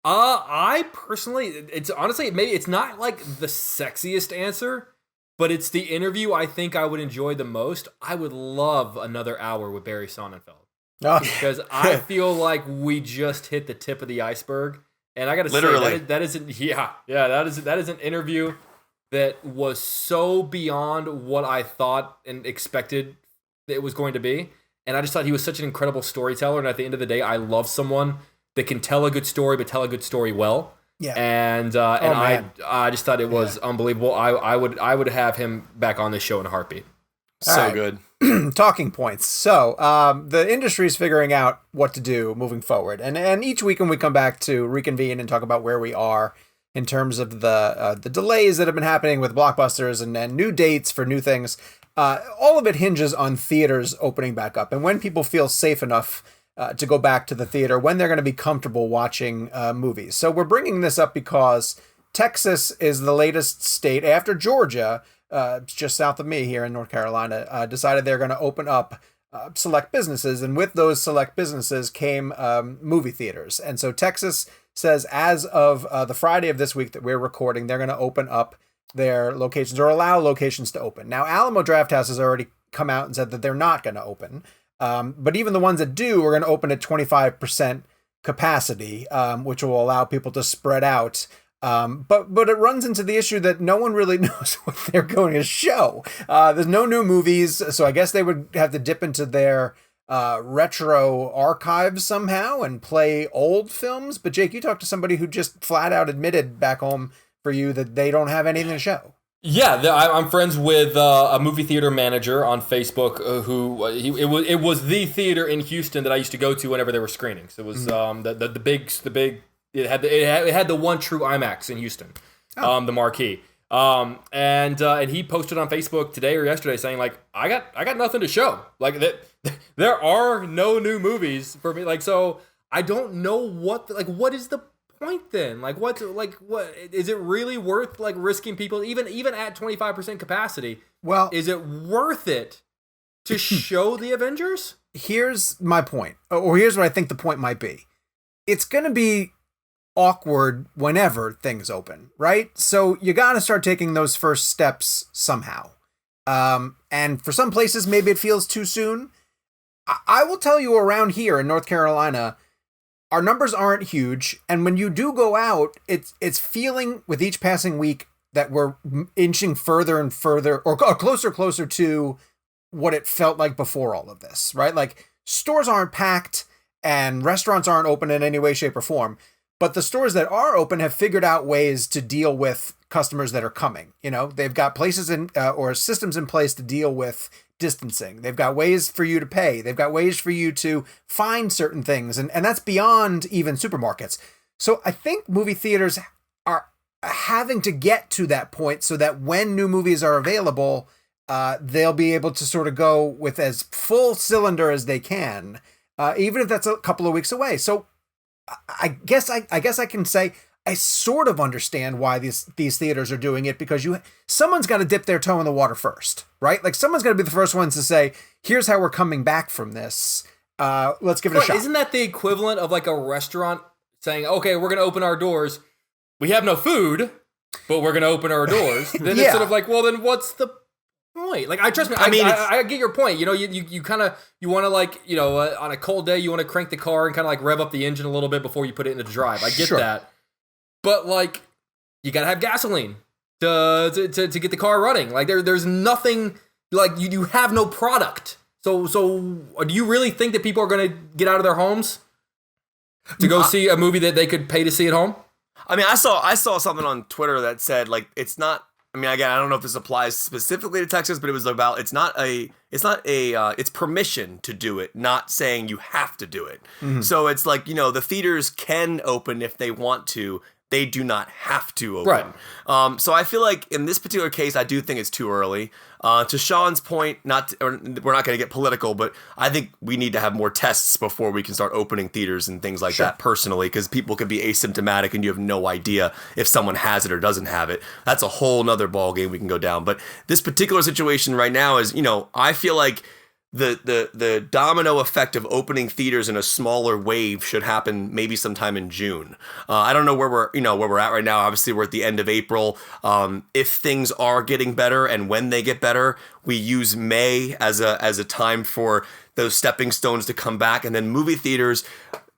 I personally, it's honestly, maybe it's not the sexiest answer, but it's the interview I think I would enjoy the most. I would love another hour with Barry Sonnenfeld. Oh. Because I feel like we just hit the tip of the iceberg. And I got to say, that is an interview that was so beyond what I thought and expected it was going to be. And I just thought he was such an incredible storyteller. And at the end of the day, I love someone that can tell a good story, but tell a good story well. Yeah. And I just thought it was unbelievable. I would have him back on this show in a heartbeat. So good. Talking points. So the industry's figuring out what to do moving forward. And each week when we come back to reconvene and talk about where we are, in terms of the delays that have been happening with blockbusters and new dates for new things. All of it hinges on theaters opening back up and when people feel safe enough to go back to the theater, when they're going to be comfortable watching movies. So we're bringing this up because Texas is the latest state after Georgia, just south of me here in North Carolina, decided they're going to open up select businesses. And with those select businesses came movie theaters. And so Texas says as of the Friday of this week that we're recording, they're going to open up their locations or allow locations to open. Now, Alamo Drafthouse has already come out and said that they're not going to open. But even the ones that do are going to open at 25% capacity, which will allow people to spread out. But it runs into the issue that no one really knows what they're going to show. There's no new movies, so I guess they would have to dip into their retro archives somehow and play old films. But Jake, you talked to somebody who just flat out admitted back home for you that they don't have anything to show. Yeah, I'm friends with a movie theater manager on Facebook it was the theater in Houston that I used to go to whenever there were screenings. It was the big it had the one true IMAX in Houston, the Marquee. And he posted on Facebook today or yesterday saying like I got nothing to show. Like that there are no new movies for me. Like so I don't know what is the point then? What is it really worth risking people even at 25% capacity? Well, is it worth it to show the Avengers? Here's my point, or here's what I think the point might be. It's going to be awkward whenever things open, right? So you got to start taking those first steps somehow. And for some places, maybe it feels too soon. I will tell you around here in North Carolina, our numbers aren't huge, and when you do go out, it's feeling with each passing week that we're inching further and further, or closer to what it felt like before all of this, right? Like stores aren't packed and restaurants aren't open in any way, shape, or form, but the stores that are open have figured out ways to deal with customers that are coming. You know, they've got places or systems in place to deal with distancing. They've got ways for you to pay. They've got ways for you to find certain things. And that's beyond even supermarkets. So I think movie theaters are having to get to that point so that when new movies are available, they'll be able to sort of go with as full cylinder as they can, even if that's a couple of weeks away. So I guess I can say I sort of understand why these theaters are doing it, because someone's got to dip their toe in the water first, right? Like someone's got to be the first ones to say, here's how we're coming back from this. Let's give it a shot. Isn't that the equivalent of like a restaurant saying, okay, we're going to open our doors. We have no food, but we're going to open our doors. Then it's sort of like, well, then what's the point? Like, I get your point. You know, you kind of, you want to like, you know, on a cold day, you want to crank the car and kind of like rev up the engine a little bit before you put it into drive. I get that. But like, you gotta have gasoline to get the car running. Like there's nothing, like you have no product. So do you really think that people are gonna get out of their homes to go see a movie that they could pay to see at home? I mean, I saw something on Twitter that said like it's not. I mean, again, I don't know if this applies specifically to Texas, but it was about it's permission to do it, not saying you have to do it. Mm-hmm. So it's like, you know, the theaters can open if they want to. They do not have to open. Right. So I feel like in this particular case, I do think it's too early. To Sean's point, we're not going to get political, but I think we need to have more tests before we can start opening theaters and things like that personally, because people could be asymptomatic and you have no idea if someone has it or doesn't have it. That's a whole nother ball game we can go down. But this particular situation right now is, you know, I feel like the domino effect of opening theaters in a smaller wave should happen maybe sometime in June. I don't know where we're at right now. Obviously, we're at the end of April. If things are getting better and when they get better, we use May as a time for those stepping stones to come back, and then movie theaters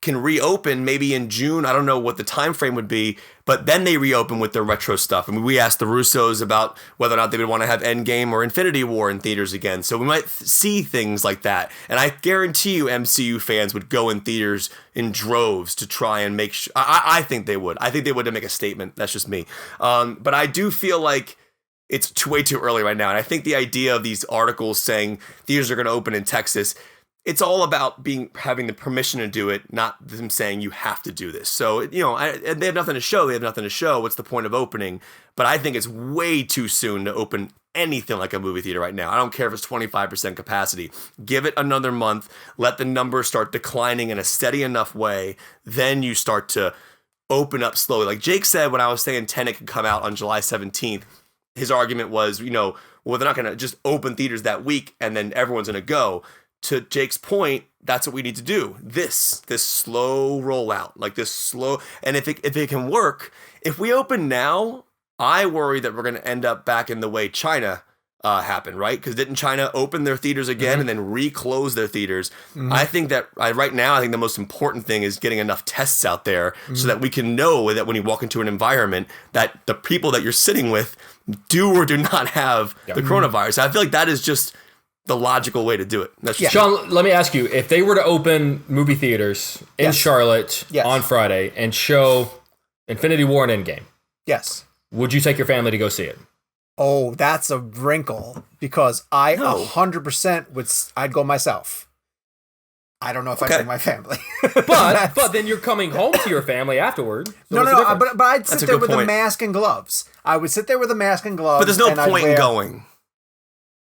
can reopen maybe in June. I don't know what the time frame would be, but then they reopen with their retro stuff. I mean, we asked the Russos about whether or not they would want to have Endgame or Infinity War in theaters again. So we might see things like that. And I guarantee you MCU fans would go in theaters in droves to try and make sure. I think they would. I think they would to make a statement. That's just me. But I do feel like it's way too early right now. And I think the idea of these articles saying theaters are going to open in Texas, it's all about having the permission to do it, not them saying you have to do this. So, they have nothing to show. They have nothing to show. What's the point of opening? But I think it's way too soon to open anything like a movie theater right now. I don't care if it's 25% capacity. Give it another month. Let the numbers start declining in a steady enough way. Then you start to open up slowly. Like Jake said when I was saying Tenet could come out on July 17th, his argument was, well, they're not going to just open theaters that week and then everyone's going to go. To Jake's point, that's what we need to do. This slow rollout, like this slow. And if it can work, if we open now, I worry that we're going to end up back in the way China happened, right? Because didn't China open their theaters again and then reclose their theaters? I think that right now, I think the most important thing is getting enough tests out there so that we can know that when you walk into an environment, that the people that you're sitting with do or do not have the coronavirus. I feel like that is just the logical way to do it. That's just Sean, let me ask you, if they were to open movie theaters in Charlotte on Friday and show Infinity War and Endgame, would you take your family to go see it? Oh, that's a wrinkle, because I 100% I'd go myself. I don't know if I'd bring my family. but then you're coming home to your family afterward. So no, but I'd sit there with a mask and gloves. I would sit there with a mask and gloves. But there's no point in going.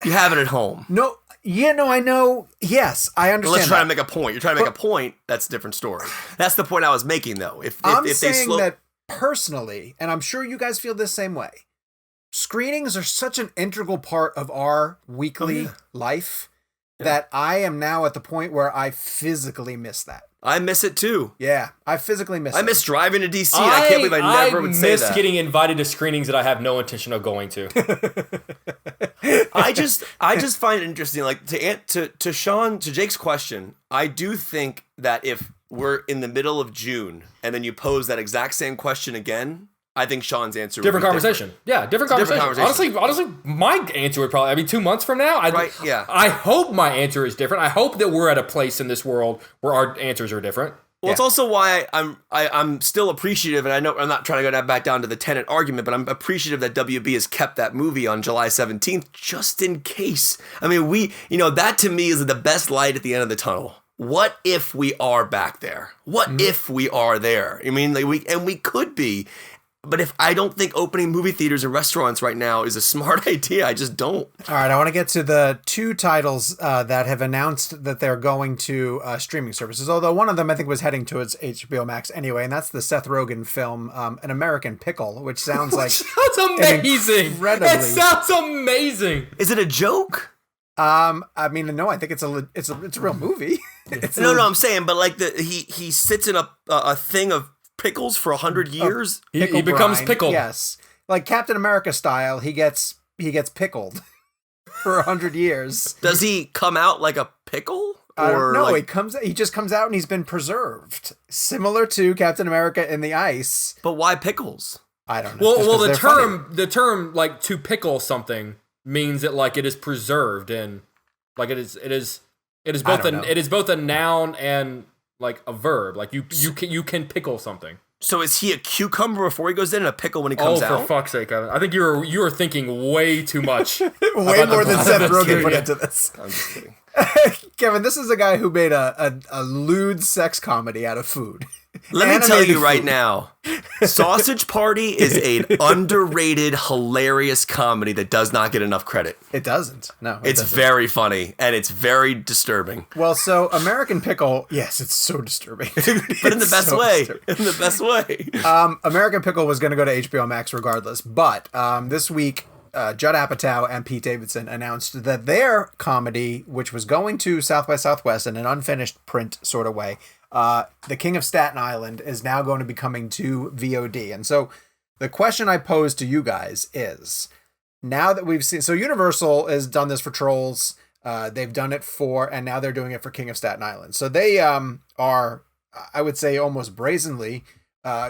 You have it at home. No, I know. Yes, I understand. Well, let's try to make a point. You're trying to make a point. That's a different story. That's the point I was making, though. If saying that personally, and I'm sure you guys feel the same way, screenings are such an integral part of our weekly life that I am now at the point where I physically miss that. I miss it too. Yeah, I physically miss it. I miss driving to DC. And I can't believe I never would say that. I miss getting invited to screenings that I have no intention of going to. I just find it interesting. Like to Sean, to Jake's question, I do think that if we're in the middle of June and then you pose that exact same question again, I think Sean's answer would different be conversation. Different. Yeah, different conversation. Honestly, my answer would probably 2 months from now. I hope my answer is different. I hope that we're at a place in this world where our answers are different. Well, it's also why I'm still appreciative, and I know I'm not trying to go back down to the Tenet argument, but I'm appreciative that WB has kept that movie on July 17th just in case. I mean, that to me is the best light at the end of the tunnel. What if we are back there? What if we are there? I mean, we could be. But I don't think opening movie theaters and restaurants right now is a smart idea. I just don't. All right, I want to get to the two titles that have announced that they're going to streaming services, although one of them I think was heading towards HBO Max anyway, and that's the Seth Rogan film, An American Pickle, which sounds like... Sounds amazing! It sounds amazing! Is it a joke? I mean, no, I think it's a real movie. I'm saying, but like he sits in a thing of pickles for 100 years. He becomes pickled. Yes, like Captain America style. He gets pickled for 100 years. Does he come out like a pickle? No, he just comes out and he's been preserved, similar to Captain America in the ice. But why pickles? I don't know. Well, the term like to pickle something means that like it is preserved and like it is both a noun and like a verb. Like you can pickle something. So is he a cucumber before he goes in and a pickle when he comes out? Oh, for fuck's sake, Evan. I think you were thinking way too much. Way more than Seth Rogan put into this. I'm just kidding. Kevin, this is a guy who made a lewd sex comedy out of food. Let me tell you right now, Sausage Party is an underrated, hilarious comedy that does not get enough credit. It doesn't. No, it's very funny and it's very disturbing. Well, so American Pickle, yes, it's so disturbing, but in the best way. In the best way. American Pickle was going to go to HBO Max regardless, but this week, Judd Apatow and Pete Davidson announced that their comedy, which was going to South by Southwest in an unfinished print sort of way, The King of Staten Island, is now going to be coming to VOD. And so the question I pose to you guys is, now that we've seen, so Universal has done this for Trolls, they've done it and now they're doing it for King of Staten Island. So they are, I would say, almost brazenly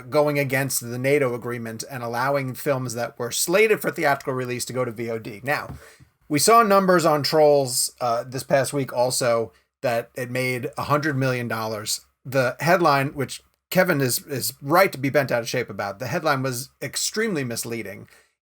going against the NATO agreement and allowing films that were slated for theatrical release to go to VOD. Now, we saw numbers on Trolls this past week also that it made $100 million. The headline, which Kevin is right to be bent out of shape about, the headline was extremely misleading.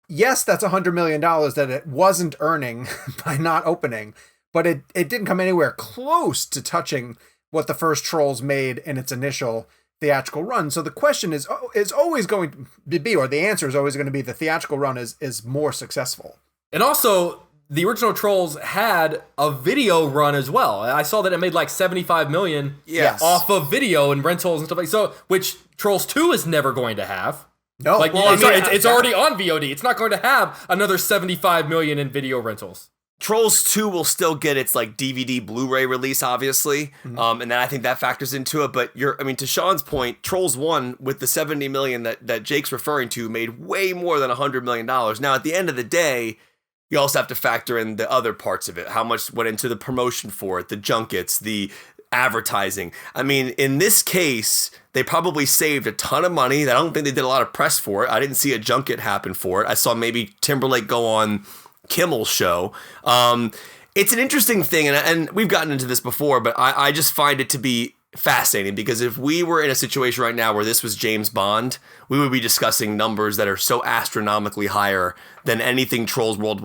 Yes, that's $100 million that it wasn't earning by not opening, but it didn't come anywhere close to touching what the first Trolls made in its initial theatrical run. So the question is always going to be, or the answer is always going to be, the theatrical run is more successful. And also, the original Trolls had a video run as well. I saw that it made like $75 million off of video and rentals and stuff like so, which Trolls 2 is never going to have. No, like it's already on VOD. It's not going to have another $75 million in video rentals. Trolls 2 will still get its like DVD Blu-ray release, obviously. And then I think that factors into it. But to Sean's point, Trolls 1 with the $70 million that Jake's referring to made way more than $100 million. Now, at the end of the day, you also have to factor in the other parts of it. How much went into the promotion for it, the junkets, the advertising. I mean, in this case, they probably saved a ton of money. I don't think they did a lot of press for it. I didn't see a junket happen for it. I saw maybe Timberlake go on Kimmel's show. It's an interesting thing, and we've gotten into this before, but I just find it to be fascinating, because if we were in a situation right now where this was James Bond, we would be discussing numbers that are so astronomically higher than anything Trolls World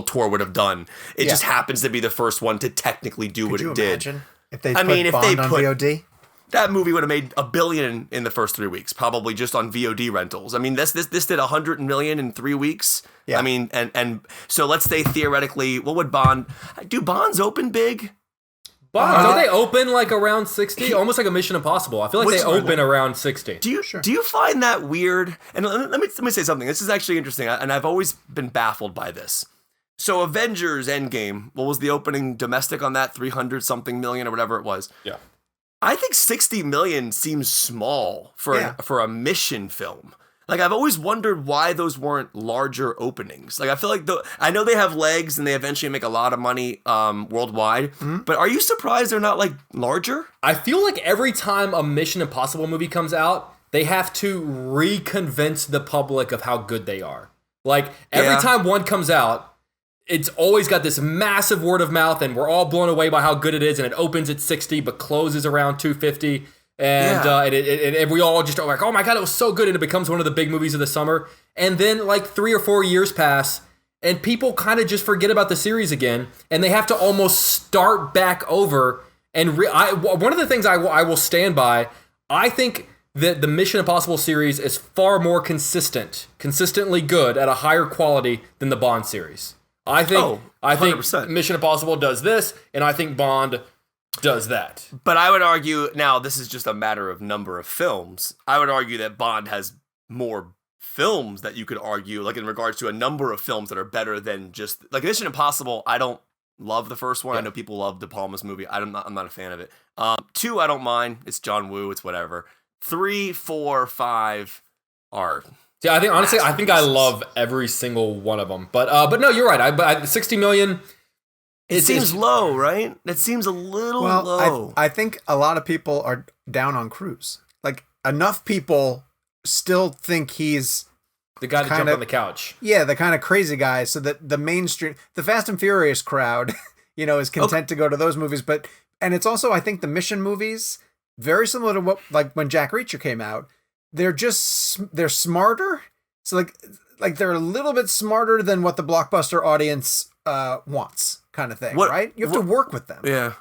Tour would have done. It just happens to be the first one to technically do what it did. Imagine if they put Bond on VOD? That movie would have made $1 billion in the first 3 weeks, probably just on VOD rentals. I mean, this did $100 million in 3 weeks. Yeah. I mean, and so let's say theoretically, what would do Bonds open big? Don't they open like around 60? Almost like a Mission Impossible. I feel like they open around 60. Do you find that weird? And let me say something. This is actually interesting, and I've always been baffled by this. So Avengers Endgame, what was the opening domestic on that? 300 something million or whatever it was. Yeah. I think 60 million seems small for a mission film. Like, I've always wondered why those weren't larger openings. Like, I feel like I know they have legs and they eventually make a lot of money worldwide, but are you surprised they're not like larger? I feel like every time a Mission Impossible movie comes out, they have to reconvince the public of how good they are. Like, every time one comes out, it's always got this massive word of mouth, and we're all blown away by how good it is, and it opens at 60 but closes around 250. And we all just are like, oh my God, it was so good. And it becomes one of the big movies of the summer. And then like 3 or 4 years pass and people kind of just forget about the series again. And they have to almost start back over. And one of the things I will stand by, I think that the Mission Impossible series is far more consistently good at a higher quality than the Bond series. I think 100%. Mission Impossible does this, and I think Bond does that. But I would argue, now this is just a matter of number of films, I would argue that Bond has more films that you could argue, like in regards to a number of films that are better than just, like Mission Impossible, I don't love the first one. I know people love De Palma's movie. I'm not a fan of it. 2, I don't mind. It's John Woo. It's whatever. 3, 4, 5 are... Yeah, I think honestly, I think I love every single one of them. But no, you're right. But 60 million... It seems low, right? It seems a little low. I think a lot of people are down on Cruise. Like, enough people still think he's the guy to jump on the couch. Yeah, the kind of crazy guy. So that the mainstream, the Fast and Furious crowd, is content to go to those movies. And it's also, I think, the Mission movies, very similar to what, like when Jack Reacher came out, they're smarter. So like they're a little bit smarter than what the blockbuster audience wants. Kind of thing, right? You have to work with them. Yeah.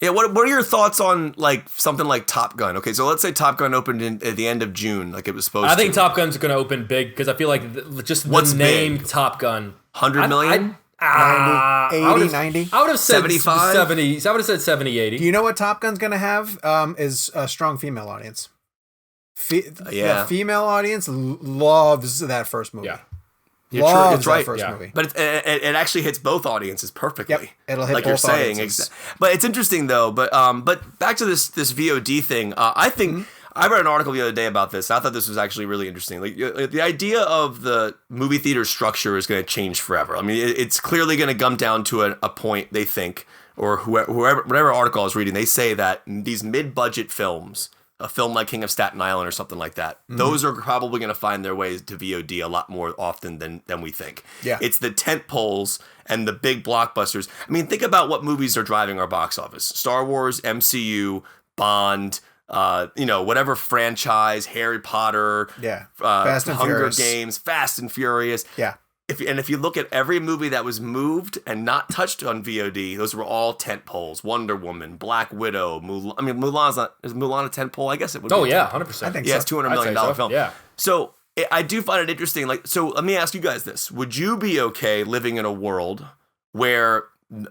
What are your thoughts on like something like Top Gun? Okay, so let's say Top Gun opened at the end of June, like it was supposed to. I think Top Gun's going to open big because I feel like just the name big? Top Gun. 100 million? 90, 80, 90? I would have said 75? 70. I would have said 70, 80. Do you know what Top Gun's going to have? Is a strong female audience. The female audience loves that first movie. Yeah. It's right. First movie. But it actually hits both audiences perfectly. Yep. It'll hit like both you're saying. audiences. But it's interesting though. But back to this VOD thing. I think I read an article the other day about this. I thought this was actually really interesting. Like the idea of the movie theater structure is going to change forever. I mean, it's clearly going to come down to a point they think, or whatever article I was reading, they say that these mid-budget films, a film like King of Staten Island or something like that, those are probably going to find their ways to VOD a lot more often than we think. Yeah. It's the tent poles and the big blockbusters. I mean, think about what movies are driving our box office. Star Wars, MCU, Bond, whatever franchise, Harry Potter, Fast and Hunger Furious. Games, Fast and Furious. Yeah. if you look at every movie that was moved and not touched on VOD, those were all tent poles. Wonder Woman, Black Widow, Mulan. I mean, is Mulan a tent pole? I guess it would. Oh be yeah, 100%. I think yeah, so. it's $200 million film. Yeah. So I do find it interesting. Like, so let me ask you guys this: would you be okay living in a world where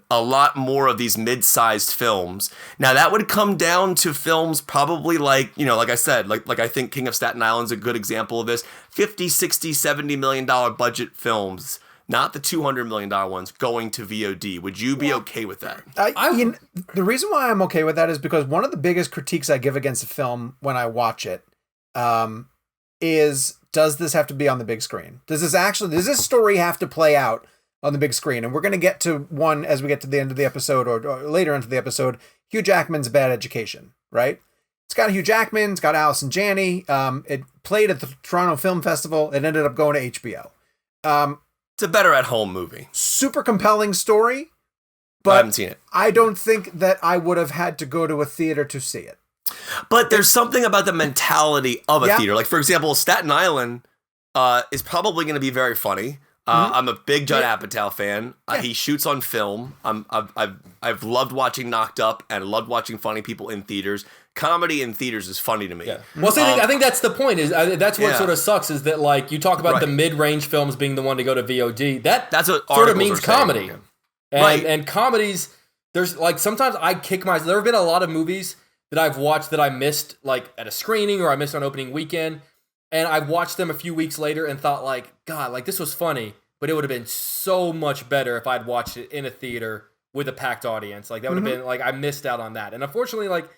a lot more of these mid-sized films? Now that would come down to films probably like, like I said, like I think King of Staten Island's a good example of this. 50, 60, 70 million dollar budget films, not the $200 million ones, going to VOD. Would you be okay with that? The reason why I'm okay with that is because one of the biggest critiques I give against a film when I watch it is, does this have to be on the big screen? Does this story have to play out on the big screen? And we're going to get to one as we get to the end of the episode or later into the episode. Hugh Jackman's Bad Education, right? It's got Hugh Jackman, it's got Allison Janney. It played at the Toronto Film Festival. It ended up going to HBO. It's a better at-home movie. Super compelling story, but I haven't seen it. I don't think that I would have had to go to a theater to see it. But there's something about the mentality of a theater. Like, for example, Staten Island is probably going to be very funny. I'm a big Judd Apatow fan. He shoots on film. I've loved watching Knocked Up and loved watching funny people in theaters. Comedy in theaters is funny to me. Yeah. Well, see, I think that's the point. That's what sort of sucks is that, like, you talk about the mid-range films being the one to go to VOD. That's what sort of means comedy. And comedies, there's like sometimes I kick myself. There have been a lot of movies that I've watched that I missed, like at a screening or I missed on opening weekend. And I watched them a few weeks later and thought, like, God, like this was funny, but it would have been so much better if I'd watched it in a theater with a packed audience. Like that would have been like, I missed out on that. And unfortunately, like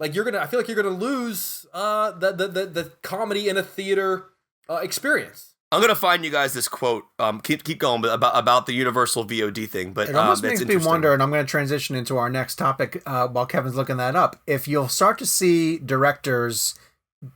I feel like you're gonna lose the comedy in a theater experience. I'm gonna find you guys this quote. Keep going, but about the universal VOD thing. But it almost makes me wonder, and I'm going to transition into our next topic while Kevin's looking that up. If you'll start to see directors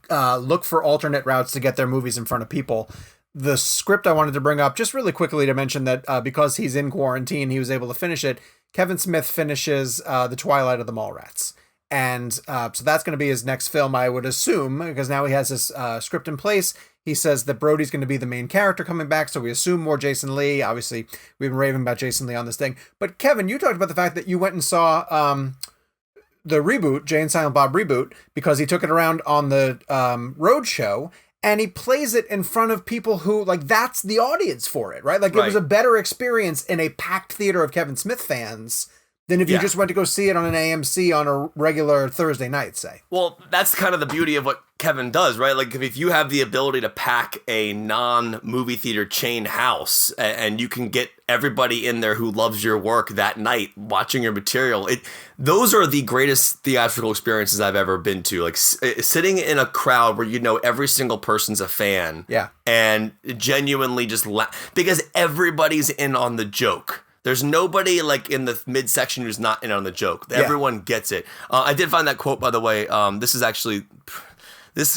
look for alternate routes to get their movies in front of people. The script I wanted to bring up, just really quickly to mention that because he's in quarantine, he was able to finish it. Kevin Smith finishes The Twilight of the Mallrats. And so that's going to be his next film, I would assume, because now he has this script in place. He says that Brody's going to be the main character coming back, so we assume more Jason Lee. Obviously, we've been raving about Jason Lee on this thing. But Kevin, you talked about the fact that you went and saw the reboot, Jay and Silent Bob reboot, because he took it around on the road show, and he plays it in front of people who, like, that's the audience for it, right? Like, it was a better experience in a packed theater of Kevin Smith fans than if you just went to go see it on an AMC on a regular Thursday night, say. Well, that's kind of the beauty of what Kevin does, right? Like, if you have the ability to pack a non-movie theater chain house and you can get everybody in there who loves your work that night watching your material, those are the greatest theatrical experiences I've ever been to. Like, sitting in a crowd where you know every single person's a fan. Yeah. And genuinely just because everybody's in on the joke. There's nobody like in the midsection who's not in on the joke. Everyone gets it. I did find that quote, by the way. This is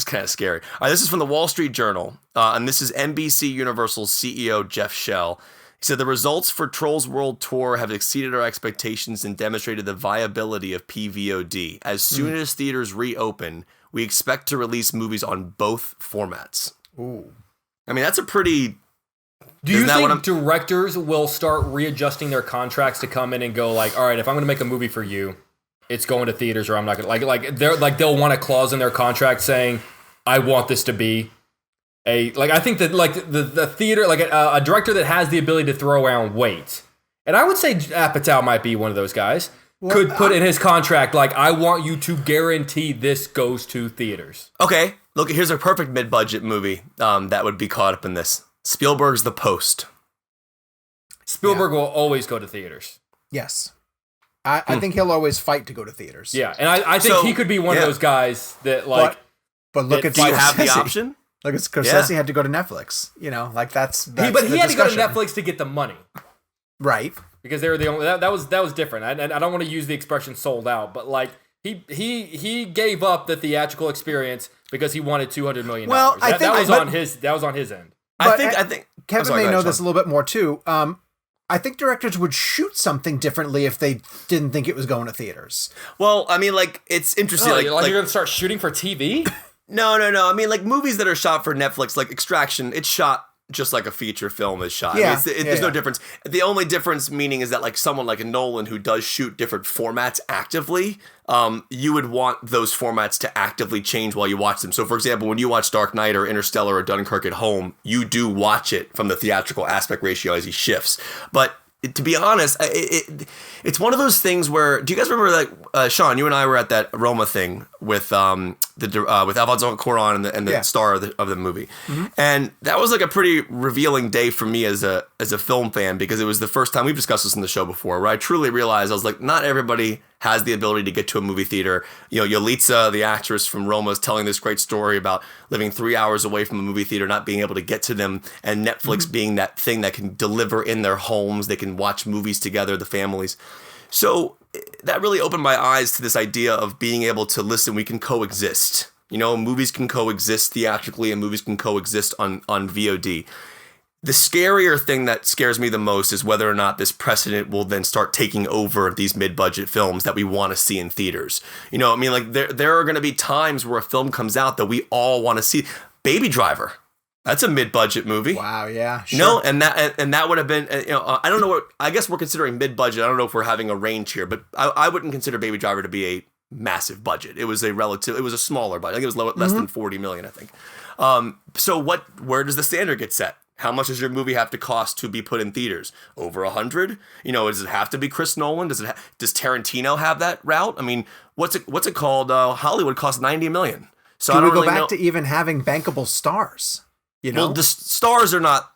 kind of scary. This is from the Wall Street Journal, and this is NBC Universal's CEO, Jeff Shell. He said, the results for Trolls World Tour have exceeded our expectations and demonstrated the viability of PVOD. As soon as theaters reopen, we expect to release movies on both formats. Ooh. I mean, that's a pretty... Do you think directors will start readjusting their contracts to come in and go like, all right, if I'm going to make a movie for you, it's going to theaters, or I'm not going to they'll want a clause in their contract saying, I want this to be I think that like the theater, like a director that has the ability to throw around weight. And I would say Apatow might be one of those guys. Could put in his contract, like, I want you to guarantee this goes to theaters. Okay, look, here's a perfect mid-budget movie that would be caught up in this. Spielberg's The Post. Spielberg will always go to theaters. Yes. I think he'll always fight to go to theaters. Yeah, and I think he could be one of those guys that, like... But look at... Do you have the option? Look at Scorsese had to go to Netflix. You know, like that's but he had to go to Netflix to get the money. Right. Because they were the only... That was different. I don't want to use the expression sold out, but, like, he gave up the theatrical experience because he wanted $200 million. Well, that was on his end. I think Kevin may know this a little bit more too. I think directors would shoot something differently if they didn't think it was going to theaters. Well, I mean, like, it's interesting. Like you're going to start shooting for TV? No. I mean, like, movies that are shot for Netflix, like Extraction, it's shot just like a feature film is shot. Yeah, There's no difference. The only difference meaning is that like someone like a Nolan who does shoot different formats actively, you would want those formats to actively change while you watch them. So for example, when you watch Dark Knight or Interstellar or Dunkirk at home, you do watch it from the theatrical aspect ratio as he shifts. But to be honest, it's one of those things where, do you guys remember like Sean, you and I were at that Roma thing with with Alfonso Cuarón and the star of the movie, and that was like a pretty revealing day for me as a film fan, because it was the first time, we've discussed this in the show before, where I truly realized I was like, not everybody has the ability to get to a movie theater. You know, Yalitza, the actress from Roma, is telling this great story about living 3 hours away from a movie theater, not being able to get to them, and Netflix being that thing that can deliver in their homes. They can watch movies together, the families. So that really opened my eyes to this idea of being able to listen, we can coexist. You know, movies can coexist theatrically and movies can coexist on VOD. The scarier thing that scares me the most is whether or not this precedent will then start taking over these mid-budget films that we want to see in theaters. You know, I mean, like there are going to be times where a film comes out that we all want to see. Baby Driver. That's a mid-budget movie. Wow, yeah, sure. You know, and that would have been, you know, I don't know what, I guess we're considering mid-budget. I don't know if we're having a range here, but I wouldn't consider Baby Driver to be a massive budget. It was a smaller budget. I think it was less than 40 million, I think. So where does the standard get set? How much does your movie have to cost to be put in theaters? Over 100? You know, does it have to be Chris Nolan? Does Tarantino have that route? I mean, what's it called? Hollywood costs 90 million. So do I don't we go really back know. To even having bankable stars? You know, well, the stars are not.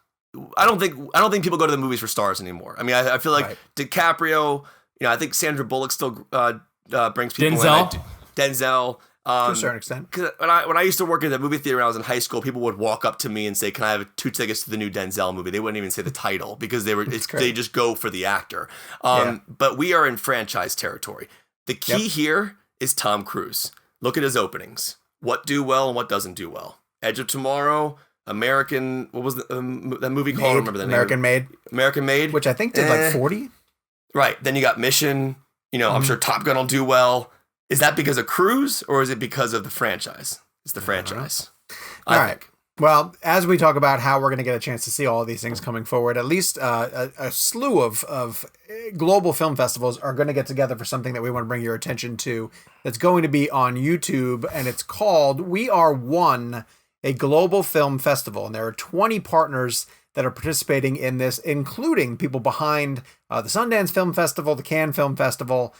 I don't think people go to the movies for stars anymore. I mean, I feel like DiCaprio. You know, I think Sandra Bullock still brings people Denzel? in. Denzel. to a certain extent. Because when I used to work at the movie theater when I was in high school, people would walk up to me and say, "Can I have 2 tickets to the new Denzel movie?" They wouldn't even say the title because they just go for the actor. But we are in franchise territory. The key here is Tom Cruise. Look at his openings. What do well and what doesn't do well. Edge of Tomorrow, American. What was that movie called? I don't remember the name. American Made, which I think did like 40. Right. Then you got Mission. You know, I'm sure Top Gun will do well. Is that because of Cruise or is it because of the franchise? It's the franchise. All right. Well, as we talk about how we're going to get a chance to see all of these things coming forward, at least a slew of global film festivals are going to get together for something that we want to bring your attention to that's going to be on YouTube, and it's called We Are One, a global film festival. And there are 20 partners that are participating in this, including people behind the Sundance Film Festival, the Cannes Film Festival,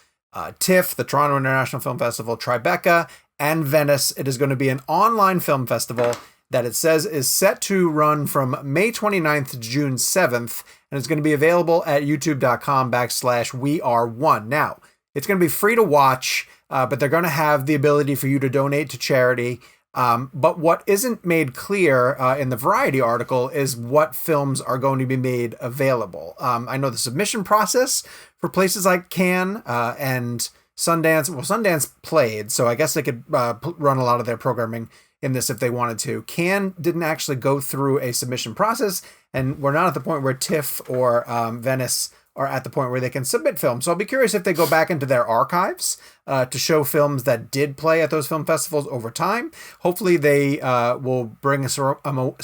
TIFF, the Toronto International Film Festival, Tribeca, and Venice. It is going to be an online film festival that it says is set to run from May 29th to June 7th, and it's going to be available at youtube.com/weareone. Now, it's going to be free to watch, but they're going to have the ability for you to donate to charity. But what isn't made clear in the Variety article is what films are going to be made available. I know the submission process for places like Cannes and Sundance. Well, Sundance played, so I guess they could run a lot of their programming in this if they wanted to. Cannes didn't actually go through a submission process, and we're not at the point where TIFF or Venice are at the point where they can submit films. So I'll be curious if they go back into their archives to show films that did play at those film festivals over time. Hopefully they will bring some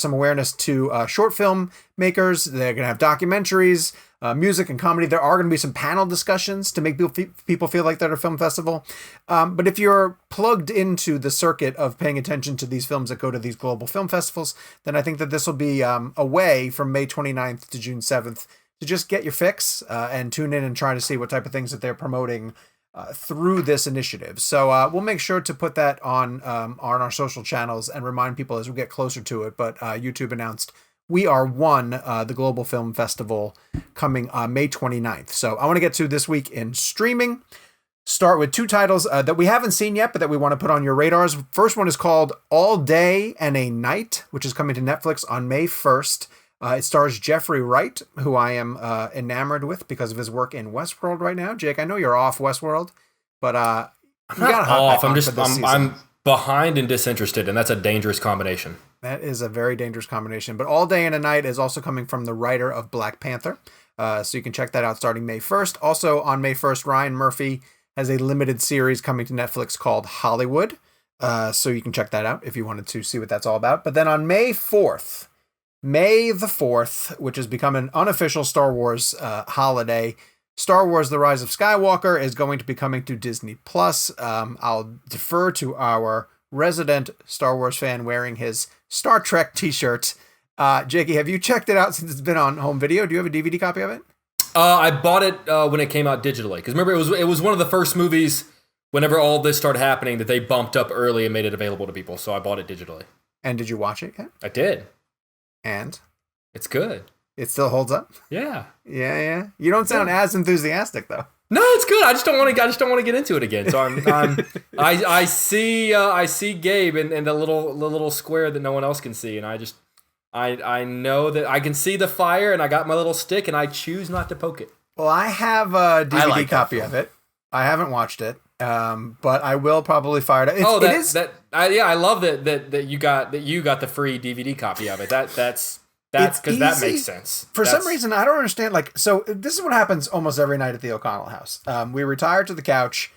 awareness to short film makers. They're going to have documentaries, music and comedy. There are going to be some panel discussions to make people feel like they're at a film festival. But if you're plugged into the circuit of paying attention to these films that go to these global film festivals, then I think that this will be a way from May 29th to June 7th to just get your fix and tune in and try to see what type of things that they're promoting through this initiative. So we'll make sure to put that on our social channels and remind people as we get closer to it. But YouTube announced We Are One, the Global Film Festival, coming May 29th. So I want to get to this week in streaming. Start with 2 titles that we haven't seen yet, but that we want to put on your radars. First one is called All Day and a Night, which is coming to Netflix on May 1st. It stars Jeffrey Wright, who I am enamored with because of his work in Westworld right now. Jake, I know you're off Westworld, but you got off. I'm behind and disinterested, and that's a dangerous combination. That is a very dangerous combination. But All Day and a Night is also coming from the writer of Black Panther, so you can check that out starting May 1st. Also on May 1st, Ryan Murphy has a limited series coming to Netflix called Hollywood, so you can check that out if you wanted to see what that's all about. But then on May 4th, May the 4th, which has become an unofficial Star Wars holiday. Star Wars The Rise of Skywalker is going to be coming to Disney+. I'll defer to our resident Star Wars fan wearing his Star Trek t-shirt. Jakey, have you checked it out since it's been on home video? Do you have a DVD copy of it? I bought it when it came out digitally. Because remember, it was one of the first movies, whenever all this started happening, that they bumped up early and made it available to people. So I bought it digitally. And did you watch it yet? I did. And? It's good. It still holds up? Yeah. Yeah. You don't sound as enthusiastic, though. No, it's good. I just don't want to get into it again. So I see Gabe in the little square that no one else can see, and I know that I can see the fire, and I got my little stick, and I choose not to poke it. Well, I have a DVD copy of it. I haven't watched it, but I will probably fire it. I love that you got the free DVD copy of it. That's because that makes sense. For some reason, I don't understand. So this is what happens almost every night at the O'Connell house. We retire to the couch.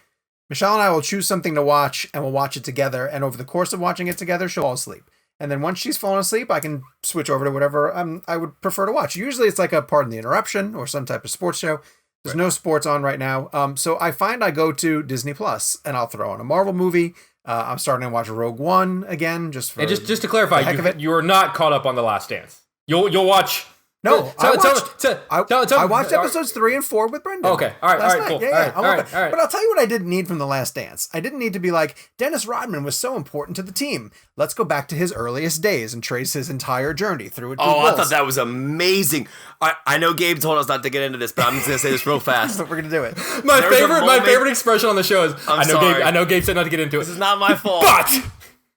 Michelle and I will choose something to watch, and we'll watch it together. And over the course of watching it together, she'll fall asleep. And then once she's fallen asleep, I can switch over to whatever I would prefer to watch. Usually it's like a Pardon the Interruption or some type of sports show. There's no sports on right now. So I find I go to Disney Plus and I'll throw on a Marvel movie. I'm starting to watch Rogue One again. Just to clarify, you are not caught up on The Last Dance. You'll watch. No, I watched episodes 3 and 4 with Brendan. Okay, all right, cool. Yeah, all right. But I'll tell you what I didn't need from The Last Dance. I didn't need to be like, Dennis Rodman was so important to the team. Let's go back to his earliest days and trace his entire journey through it. Oh, I thought that was amazing. I know Gabe told us not to get into this, but I'm just gonna say this real fast. But we're gonna do it. My favorite expression on the show is I know Gabe said not to get into it. This is not my fault. But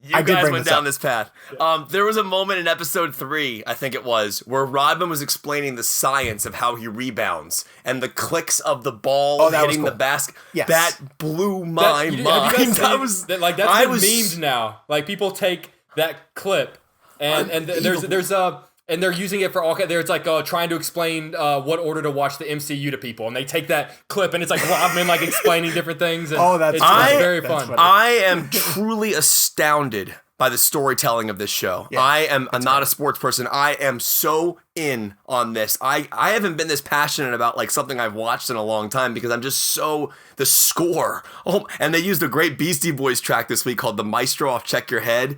You guys went down this path. There was a moment in episode 3, I think it was, where Rodman was explaining the science of how he rebounds and the clicks of the ball hitting the basket. Yes. That blew my mind. That's been memed now. Like, people take that clip and they're using it for all. It's like trying to explain what order to watch the MCU to people, and they take that clip and it's like Rodman like explaining different things. And it's very fun. Funny. I am truly astounded by the storytelling of this show. Yeah, I'm not a sports person. I am so in on this. I haven't been this passionate about like something I've watched in a long time because I'm just so the score. Oh, and they used a great Beastie Boys track this week called "The Maestro Off Check Your Head,"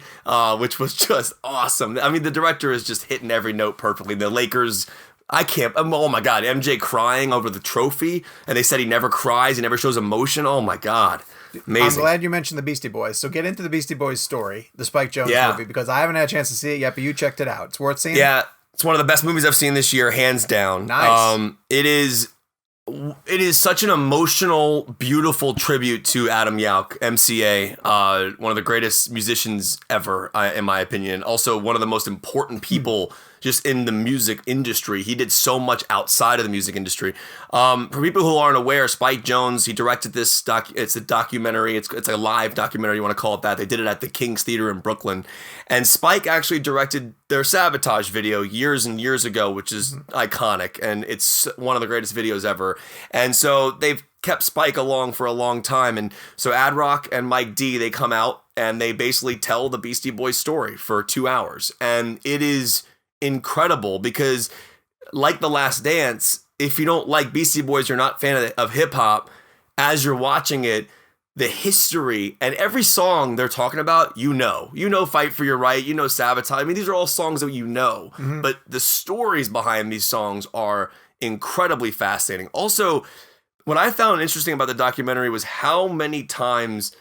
which was just awesome. I mean, the director is just hitting every note perfectly. The Lakers. Oh my God, MJ crying over the trophy, and they said he never cries, he never shows emotion. Oh my God. Amazing. I'm glad you mentioned the Beastie Boys. So get into the Beastie Boys story, the Spike Jonze movie, because I haven't had a chance to see it yet, but you checked it out. It's worth seeing. Yeah, it's one of the best movies I've seen this year, hands down. Nice. It is such an emotional, beautiful tribute to Adam Yauch, MCA, one of the greatest musicians ever, in my opinion. Also, one of the most important people just in the music industry. He did so much outside of the music industry. For people who aren't aware, Spike Jonze, he directed this it's a documentary. It's a live documentary, you want to call it that. They did it at the King's Theater in Brooklyn. And Spike actually directed their Sabotage video years and years ago, which is iconic. And it's one of the greatest videos ever. And so they've kept Spike along for a long time. And so Ad Rock and Mike D, they come out and they basically tell the Beastie Boys story for 2 hours. And it is incredible because, like The Last Dance, if you don't like Beastie Boys, you're not a fan of hip hop, as you're watching it, the history and every song they're talking about, you know Fight for Your Right, you know Sabotage. I mean, these are all songs that you know, but the stories behind these songs are incredibly fascinating. Also, what I found interesting about the documentary was how many times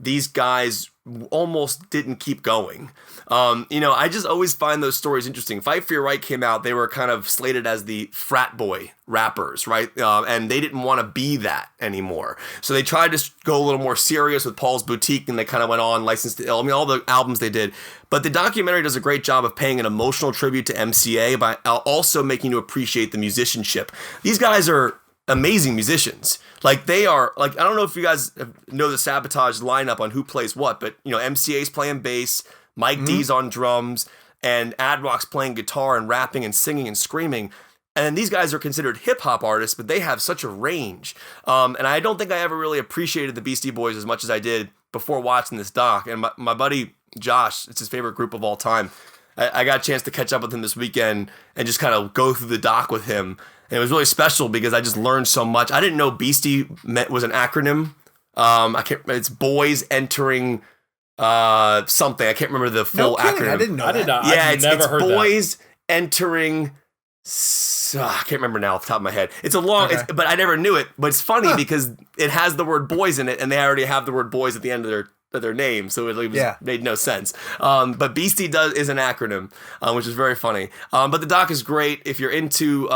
these guys almost didn't keep going. I just always find those stories interesting. Fight for Your Right came out, they were kind of slated as the frat boy rappers, right? And they didn't want to be that anymore. So they tried to go a little more serious with Paul's Boutique, and they kind of went on, licensed to, all the albums they did. But the documentary does a great job of paying an emotional tribute to MCA by also making you appreciate the musicianship. These guys are amazing musicians. Like, they are, like, I don't know if you guys know the Sabotage lineup on who plays what, but, MCA's playing bass, Mike D's on drums, and Ad Rock's playing guitar and rapping and singing and screaming. And these guys are considered hip-hop artists, but they have such a range. And I don't think I ever really appreciated the Beastie Boys as much as I did before watching this doc. And my buddy Josh, it's his favorite group of all time, I got a chance to catch up with him this weekend and just kind of go through the doc with him. And it was really special because I just learned so much. I didn't know Beastie was an acronym. I can't. It's boys entering something. I can't remember the full acronym. I didn't know. I did not. Yeah, I've never heard boys entering. I can't remember now off the top of my head. It's a long, but I never knew it. But it's funny because it has the word boys in it, and they already have the word boys at the end of their name, so it made no sense. But Beastie is an acronym, which is very funny. But the doc is great. If you're into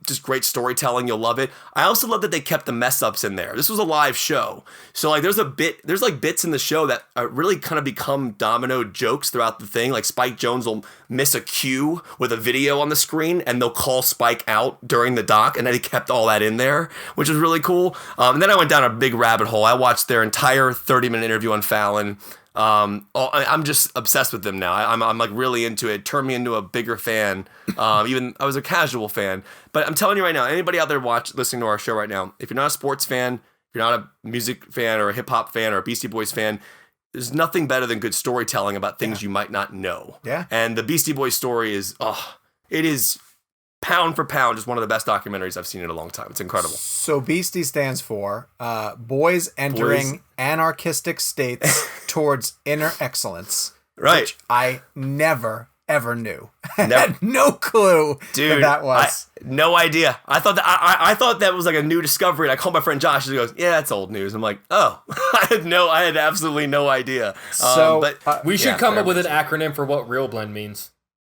just great storytelling, you'll love it. I also love that they kept the mess ups in there. This was a live show, so like there's like bits in the show that really kind of become domino jokes throughout the thing. Like Spike Jonze will miss a cue with a video on the screen, and they'll call Spike out during the doc, and then they kept all that in there, which is really cool. And then I went down a big rabbit hole. I watched their entire 30-minute interview on Fallon. I'm just obsessed with them now. I'm like really into it. Turned me into a bigger fan. Even I was a casual fan, but I'm telling you right now, anybody out there listening to our show right now, if you're not a sports fan, if you're not a music fan or a hip hop fan or a Beastie Boys fan, there's nothing better than good storytelling about things you might not know. Yeah. And the Beastie Boys story is, it is pound for pound just one of the best documentaries I've seen in a long time. It's incredible. So Beastie stands for boys entering anarchistic states towards inner excellence. Right. Which I never, ever knew. I had no clue Dude, what that was. No idea. I thought that was like a new discovery. And I called my friend Josh and he goes, yeah, that's old news. I'm like, oh, I had absolutely no idea. So but we should come up with an acronym for what ReelBlend means.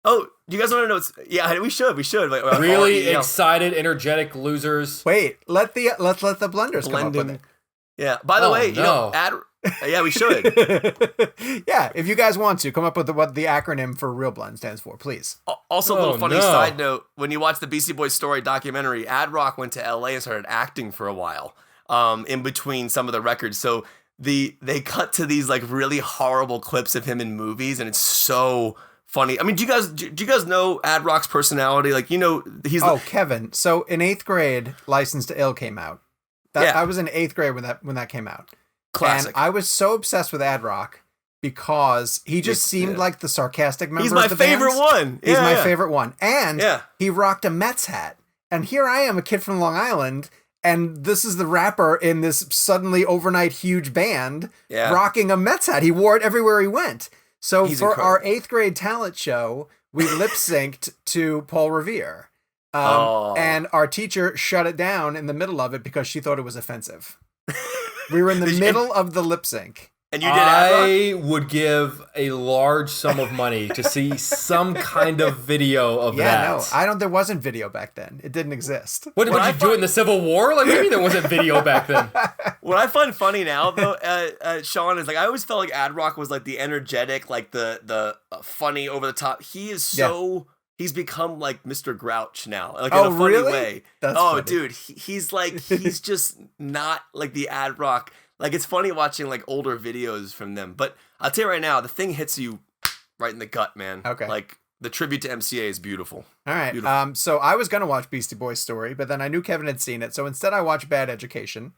Oh, you guys want to know? Yeah, we should. Like, really excited, energetic losers. Wait, let the blenders come up with it. Yeah. By the way, yeah, we should. Yeah, if you guys want to come up with what the acronym for ReelBlend stands for, please. Also, a little funny side note: when you watch the Beastie Boys story documentary, Ad Rock went to LA and started acting for a while, in between some of the records. So they cut to these like really horrible clips of him in movies, and it's so funny. I mean, do you guys know Ad Rock's personality? Like, he's Kevin. So in 8th grade, License to Ill came out. I was in 8th grade when that came out. Classic. And I was so obsessed with Ad Rock because he just seemed like the sarcastic member. He's my favorite one. He's my favorite one. And he rocked a Mets hat. And here I am, a kid from Long Island, and this is the rapper in this suddenly overnight huge band rocking a Mets hat. He wore it everywhere he went. So he's for incredible. Our 8th grade talent show, we lip synced to Paul Revere. And our teacher shut it down in the middle of it because she thought it was offensive. We were in the middle of the lip sync. And you did Ad Rock? I would give a large sum of money to see some kind of video of that. Yeah, no, there wasn't video back then. It didn't exist. What did you do it in the Civil War? Like, what do you mean there wasn't video back then? What I find funny now, though, Sean, is like I always felt like Ad Rock was like the energetic, like the funny, over the top. He is so. Yeah. He's become like Mr. Grouch now, like in a funny way. That's funny. Dude, he's just not like the Ad Rock. Like, it's funny watching like older videos from them. But I'll tell you right now, the thing hits you right in the gut, man. Okay. Like, the tribute to MCA is beautiful. All right. Beautiful. So I was gonna watch Beastie Boys Story, but then I knew Kevin had seen it, so instead I watched Bad Education.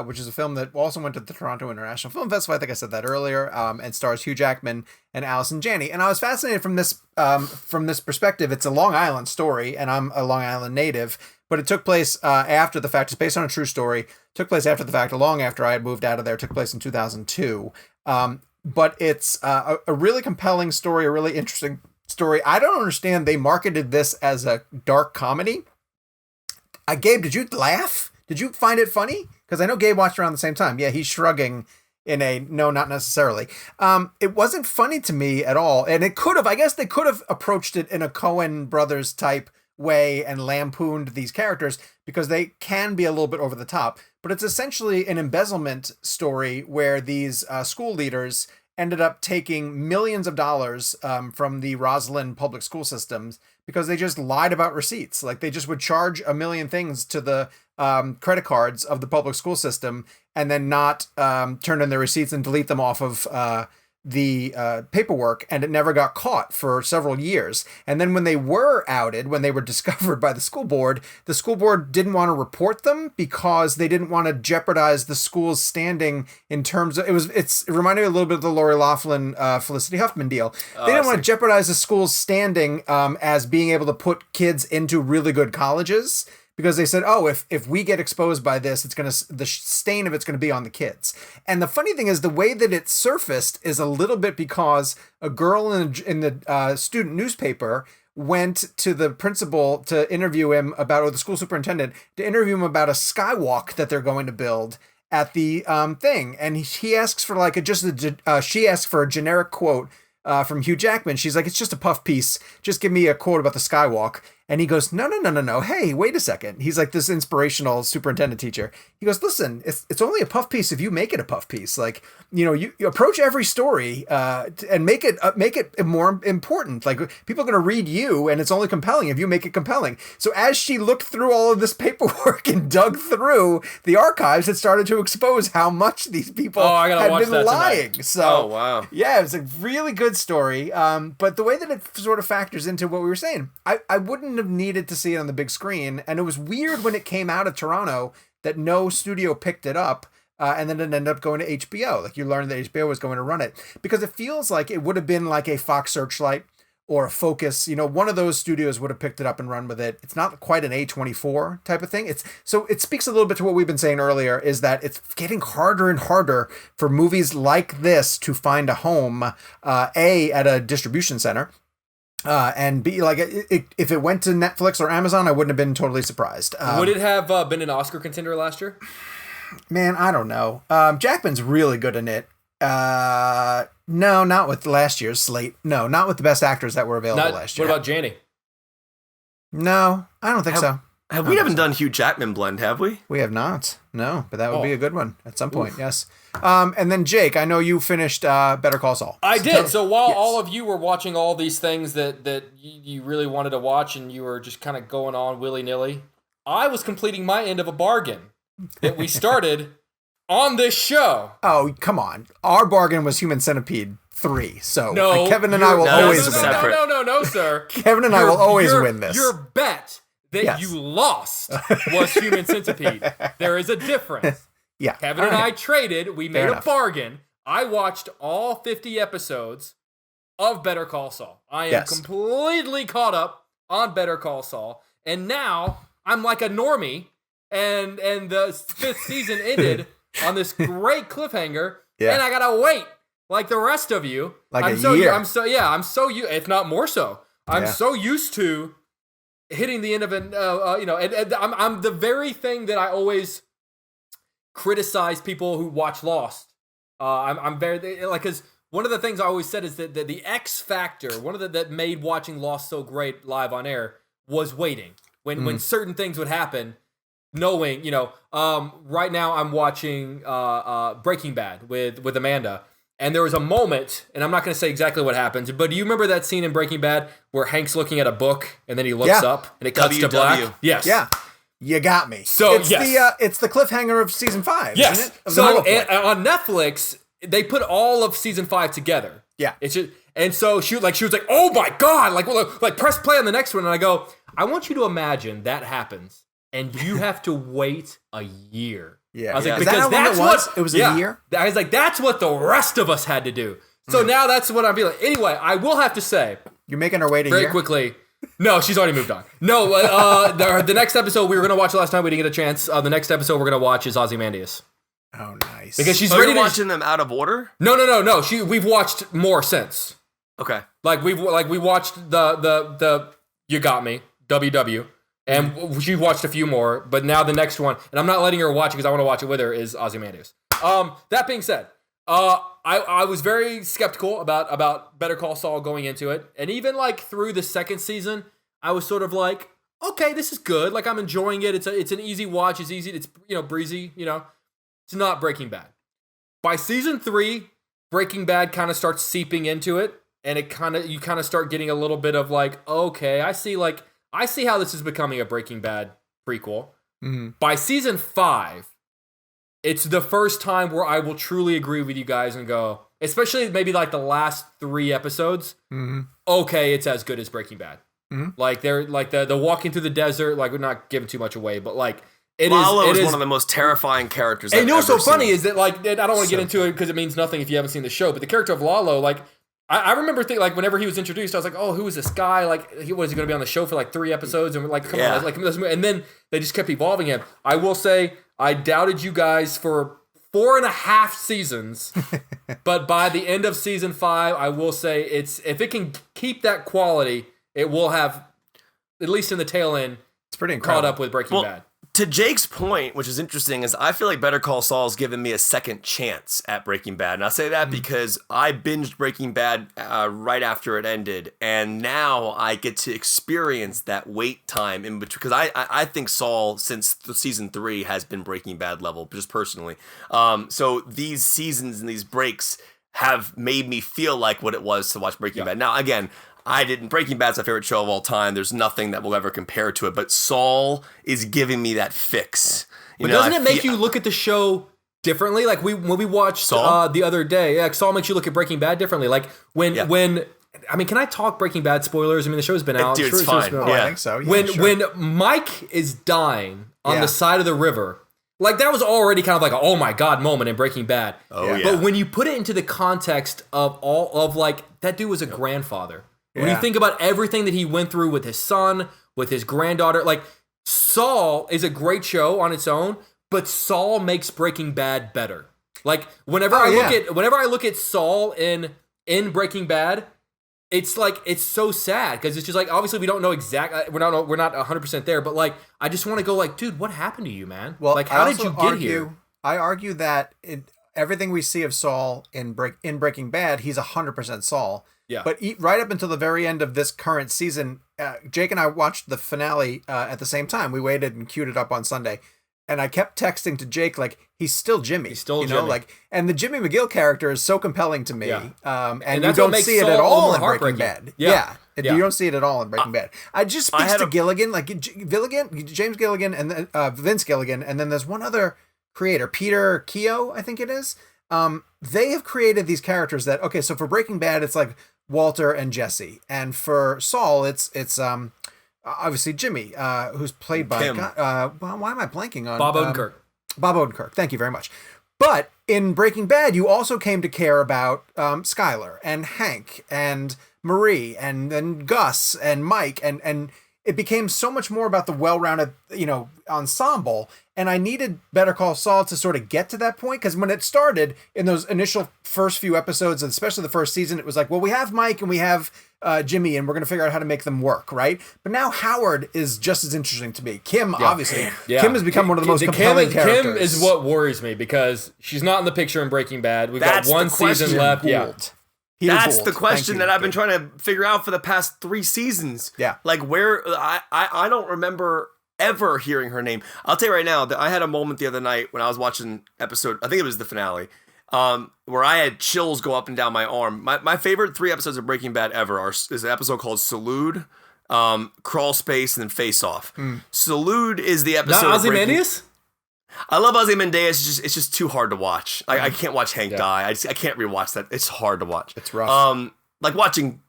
Which is a film that also went to the Toronto International Film Festival. I think I said that earlier, and stars Hugh Jackman and Allison Janney. And I was fascinated from this perspective. It's a Long Island story, and I'm a Long Island native, but it took place after the fact. It's based on a true story. Took place after the fact, long after I had moved out of there. It took place in 2002. But it's a really compelling story, a really interesting story. I don't understand. They marketed this as a dark comedy. Gabe, did you laugh? Did you find it funny? Because I know Gabe watched around the same time. Yeah, he's shrugging in a no, not necessarily. It wasn't funny to me at all. And it could have, I guess they could have approached it in a Coen brothers type way and lampooned these characters because they can be a little bit over the top. But it's essentially an embezzlement story where these school leaders ended up taking millions of dollars from the Roslyn public school systems because they just lied about receipts. Like, they just would charge a million things to the credit cards of the public school system and then not turn in their receipts and delete them off of the paperwork, and it never got caught for several years. And then when they were outed, when they were discovered by the school board didn't want to report them because they didn't want to jeopardize the school's standing in terms of it reminded me a little bit of the Lori Loughlin Felicity Huffman deal. They didn't want to jeopardize the school's standing as being able to put kids into really good colleges. Because they said, oh, if we get exposed by this, the stain of it's gonna be on the kids. And the funny thing is, the way that it surfaced is a little bit because a girl in the student newspaper went to the principal to interview him or the school superintendent to interview him about a skywalk that they're going to build at the thing, and he asks for she asks for a generic quote from Hugh Jackman. She's like, it's just a puff piece. Just give me a quote about the skywalk. And he goes, no. Hey, wait a second. He's like this inspirational superintendent teacher. He goes, listen, it's only a puff piece if you make it a puff piece. Like, you approach every story and make it more important. Like, people are going to read you, and it's only compelling if you make it compelling. So as she looked through all of this paperwork and dug through the archives, it started to expose how much these people had been lying. Tonight. So, wow. Yeah, it was a really good story. But the way that it sort of factors into what we were saying, I wouldn't have needed to see it on the big screen. And it was weird when it came out of Toronto that no studio picked it up. And then it ended up going to HBO. Like, you learned that HBO was going to run it, because it feels like it would have been like a Fox Searchlight or a Focus. One of those studios would have picked it up and run with it. It's not quite an A24 type of thing. So it speaks a little bit to what we've been saying earlier, is that it's getting harder and harder for movies like this to find a home, at a distribution center. And B, like, if it went to Netflix or Amazon, I wouldn't have been totally surprised. Would it have been an Oscar contender last year? Man, I don't know. Jackman's really good in it. No, not with last year's slate. No, not with the best actors that were available last year. What about Janny? No, I don't think so. We haven't done Hugh Jackman blend, have we? We have not. No, but that would be a good one at some point. Yes. And then Jake, I know you finished Better Call Saul. I did. So while all of you were watching all these things that you really wanted to watch, and you were just kind of going on willy-nilly, I was completing my end of a bargain that we started on this show. Oh, come on. Our bargain was Human Centipede 3. So no, Kevin and I will always win. No, sir. Kevin and I will always win this. Your bet that you lost was Human Centipede. There is a difference. Yeah. Kevin and I traded. We made a bargain. I watched all 50 episodes of Better Call Saul. I am completely caught up on Better Call Saul. And now I'm like a normie. And the 5th season ended on this great cliffhanger. Yeah. And I got to wait like the rest of you. Like a year. I'm so if not more so. I'm so used to hitting the end of an, and I'm the very thing that I always criticize people who watch Lost. I'm very, like, because one of the things I always said is that the X factor, one of that made watching Lost so great live on air, was waiting. When certain things would happen, knowing, right now I'm watching Breaking Bad with Amanda. And there was a moment, and I'm not going to say exactly what happens, but do you remember that scene in Breaking Bad where Hank's looking at a book and then he looks up and it cuts to black? Yes. Yeah. You got me. So it's it's the cliffhanger of season 5. Yes. Isn't it? So on Netflix, they put all of season 5 together. Yeah. It's just, and so she was like, oh my God, like press play on the next one. And I go, I want you to imagine that happens and you have to wait a year. Yeah. I was like, because that's what it was. A year. I was like, that's what the rest of us had to do. So now that's what I'm feeling. Anyway, I will have to say, you're making her wait a year very quickly. No, she's already moved on. No, the next episode we were gonna watch last night. We didn't get a chance. The next episode we're gonna watch is Ozymandias. Oh, nice. Because she's ready to watching them out of order. No. We've watched more since. Okay. We watched the You Got Me WW. And she watched a few more, but now the next one, and I'm not letting her watch it because I want to watch it with her, is Ozymandias. That being said, I was very skeptical about Better Call Saul going into it, and even like through the second season, I was sort of like, okay, this is good. Like, I'm enjoying it. It's an easy watch. It's easy. It's breezy. It's not Breaking Bad. By season 3, Breaking Bad kind of starts seeping into it, and you kind of start getting a little bit of like, okay, I see how this is becoming a Breaking Bad prequel. Mm-hmm. By season 5, it's the first time where I will truly agree with you guys and go, especially maybe like the last 3 episodes, okay, it's as good as Breaking Bad. Like they're like the walking through the desert, like we're not giving too much away, but like Lalo it is is one of the most terrifying characters. And I've you know what's ever so funny seen. is that like I don't want to get into it because it means nothing if you haven't seen the show, but the character of Lalo, like I remember thinking, like whenever he was introduced, I was like, oh, who is this guy? Like he was going to be on the show for like 3 episodes, and we're like, come on, like and then they just kept evolving him. I will say I doubted you guys for 4.5 seasons, but by the end of season 5, I will say if it can keep that quality, it will have, at least in the tail end, it's pretty incredible. Caught up with Breaking Bad. To Jake's point, which is interesting, is I feel like Better Call Saul's given me a second chance at Breaking Bad. And I say that because I binged Breaking Bad right after it ended. And now I get to experience that wait time in between. Because I think Saul, since season 3, has been Breaking Bad level, just personally. So these seasons and these breaks have made me feel like what it was to watch Breaking Bad. Now, again, Breaking Bad's my favorite show of all time. There's nothing that will ever compare to it, but Saul is giving me that fix. But doesn't it make you look at the show differently? Like when we watched Saul the other day, Saul makes you look at Breaking Bad differently. Like when I mean, can I talk Breaking Bad spoilers? I mean, the show's been out. Dude, it's fine. I think so. Yeah, when Mike is dying on the side of the river, like that was already kind of like a oh my god moment in Breaking Bad. But when you put it into the context of all of like that dude was a grandfather. When you think about everything that he went through with his son, with his granddaughter, like Saul is a great show on its own, but Saul makes Breaking Bad better. Like whenever I look at Saul in Breaking Bad, it's like it's so sad because it's just like obviously we don't know exactly we're not 100% there, but like I just want to go like, dude, what happened to you, man? Well, like how did you get here? I argue that everything we see of Saul in Breaking Bad, he's 100% Saul. Yeah. But right up until the very end of this current season, Jake and I watched the finale at the same time. We waited and queued it up on Sunday. And I kept texting to Jake, like, he's still Jimmy. He's still Jimmy. Like, and the Jimmy McGill character is so compelling to me. Yeah. And you don't see it at all in Breaking Bad. Yeah. You don't see it at all in Breaking Bad. I just speaks to Gilligan, like James Gilligan and then Vince Gilligan. And then there's one other creator, Peter Keogh, I think it is. They have created these characters that, okay, so for Breaking Bad, it's like Walter and Jesse. And for Saul, it's obviously Jimmy, who's played by why am I blanking on Bob Odenkirk? Bob Odenkirk. Thank you very much. But in Breaking Bad, you also came to care about Skyler and Hank and Marie and then Gus and Mike and it became so much more about the well-rounded, ensemble. And I needed Better Call Saul to sort of get to that point. Because when it started in those initial first few episodes, and especially the first season, it was like, well, we have Mike and we have Jimmy, and we're going to figure out how to make them work, right? But now Howard is just as interesting to me. Kim, obviously. Yeah. Kim has become one of the most compelling characters. Kim is what worries me because she's not in the picture in Breaking Bad. We've got one season left. Yeah. That's the question that I've been trying to figure out for the past 3 seasons. Yeah. Like where I don't remember ever hearing her name. I'll tell you right now that I had a moment the other night when I was watching episode, I think it was the finale, where I had chills go up and down my arm. My favorite 3 episodes of Breaking Bad ever is an episode called Salute, Crawl Space, and then Face Off. Salute is the episode. Not Ozymandias? I love Ozymandias. It's just too hard to watch. I can't watch Hank die. I can't rewatch that. It's hard to watch. It's rough. Like watching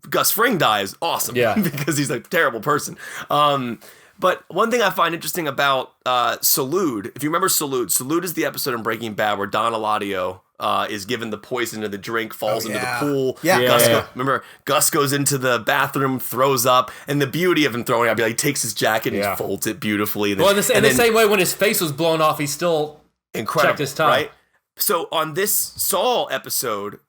Gus Fring die is awesome. Yeah. Because he's a terrible person. But one thing I find interesting about Salute, if you remember Salute is the episode in Breaking Bad where Don Eladio is given the poison in the drink, falls into the pool. Yeah. Remember, Gus goes into the bathroom, throws up, and the beauty of him throwing up, he takes his jacket and he folds it beautifully. And then, in the same way, when his face was blown off, he still checked his time. Right? So on this Saul episode,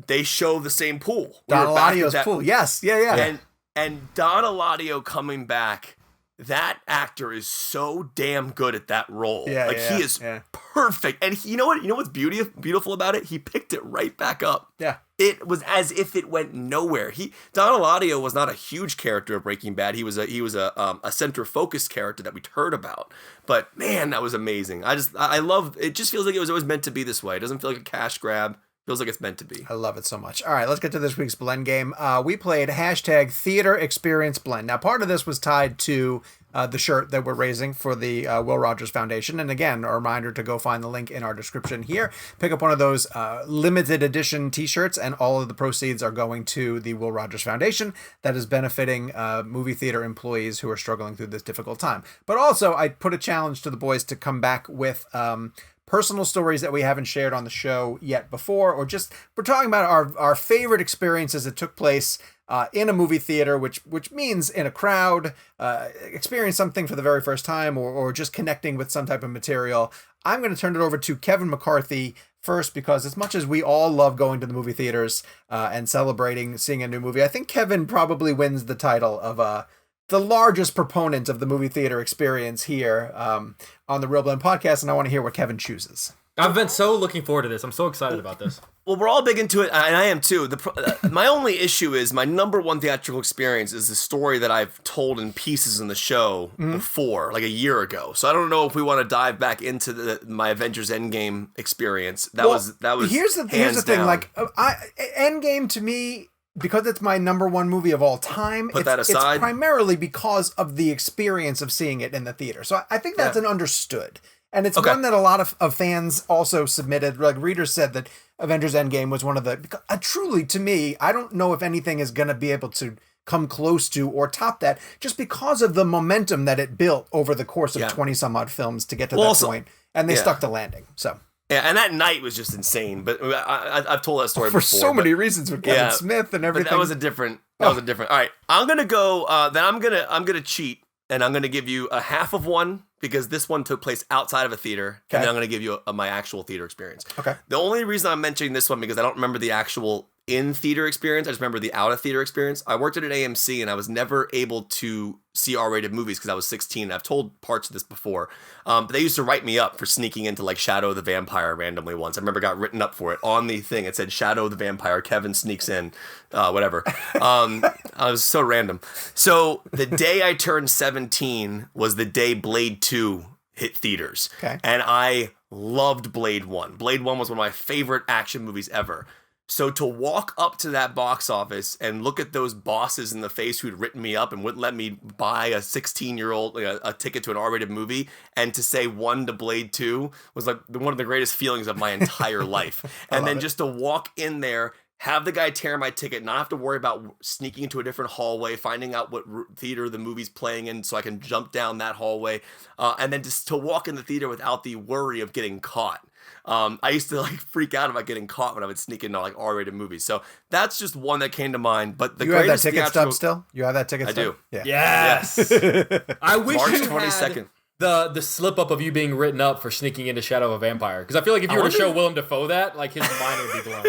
they show the same pool. Don Eladio's pool. Yes. Yeah. And Don Eladio coming back, that actor is so damn good at that role. He is perfect. And you know what's beautiful about it? He picked it right back up. Yeah. It was as if it went nowhere. Don Eladio was not a huge character of Breaking Bad. He was a center focused character that we'd heard about. But man, that was amazing. I love it. Just feels like it was always meant to be this way. It doesn't feel like a cash grab. It Feels like it's meant to be. I love it so much. All right, let's get to this week's Blend game. We played hashtag TheaterExperienceBlend. Now, part of this was tied to the shirt that we're raising for the Will Rogers Foundation. And again, a reminder to go find the link in our description here. Pick up one of those limited edition t-shirts, and all of the proceeds are going to the Will Rogers Foundation that is benefiting movie theater employees who are struggling through this difficult time. But also, I put a challenge to the boys to come back with personal stories that we haven't shared on the show yet before, or just we're talking about our favorite experiences that took place in a movie theater, which means in a crowd, experience something for the very first time, or just connecting with some type of material. I'm going to turn it over to Kevin McCarthy first, because as much as we all love going to the movie theaters and celebrating seeing a new movie, I think Kevin probably wins the title of the largest proponent of the movie theater experience here on the ReelBlend podcast, and I want to hear what Kevin chooses. I've been so looking forward to this. I'm so excited about this. Well, we're all big into it, and I am too. My only issue is my number one theatrical experience is the story that I've told in pieces in the show before, like a year ago. So I don't know if we want to dive back into my Avengers Endgame experience. That was here's the thing. Down. Like Endgame to me, because it's my number one movie of all time, Put that aside. It's primarily because of the experience of seeing it in the theater. So I think that's an understood. And it's one that a lot of fans also submitted. Like readers said that Avengers Endgame was one of the... truly, to me, I don't know if anything is going to be able to come close to or top that, just because of the momentum that it built over the course of 20-some-odd films to get to that point. And they stuck the landing, so... Yeah, and that night was just insane. But I've told that story for before. So many reasons with Kevin Smith and everything. But that was a different. All right, I'm gonna go. Then I'm gonna cheat, and I'm gonna give you a half of one, because this one took place outside of a theater, and then I'm gonna give you my actual theater experience. Okay. The only reason I'm mentioning this one because I don't remember the actual in-theater experience. I just remember the out-of-theater experience. I worked at an AMC, and I was never able to see R-rated movies because I was 16. I've told parts of this before. But they used to write me up for sneaking into like Shadow of the Vampire randomly once. I remember I got written up for it on the thing. It said Shadow of the Vampire, Kevin sneaks in, whatever. I was so random. So the day I turned 17 was the day Blade 2 hit theaters. Okay. And I loved Blade 1. Blade 1 was one of my favorite action movies ever. So to walk up to that box office and look at those bosses in the face who'd written me up and wouldn't let me buy a 16-year-old a ticket to an R-rated movie, and to say 1 to Blade 2 was like one of the greatest feelings of my entire life. And then just to walk in there, have the guy tear my ticket, not have to worry about sneaking into a different hallway, finding out what theater the movie's playing in so I can jump down that hallway, and then just to walk in the theater without the worry of getting caught. I used to like freak out about getting caught when I would sneak into like R-rated movies. So that's just one that came to mind. But the greatest have that ticket stub still? You have that ticket I stub? do. Yeah. Yes. I wish March you 22nd. had the slip up of you being written up for sneaking into Shadow of a Vampire. Because I feel like if you were to show Willem Dafoe that, like his mind would be blown.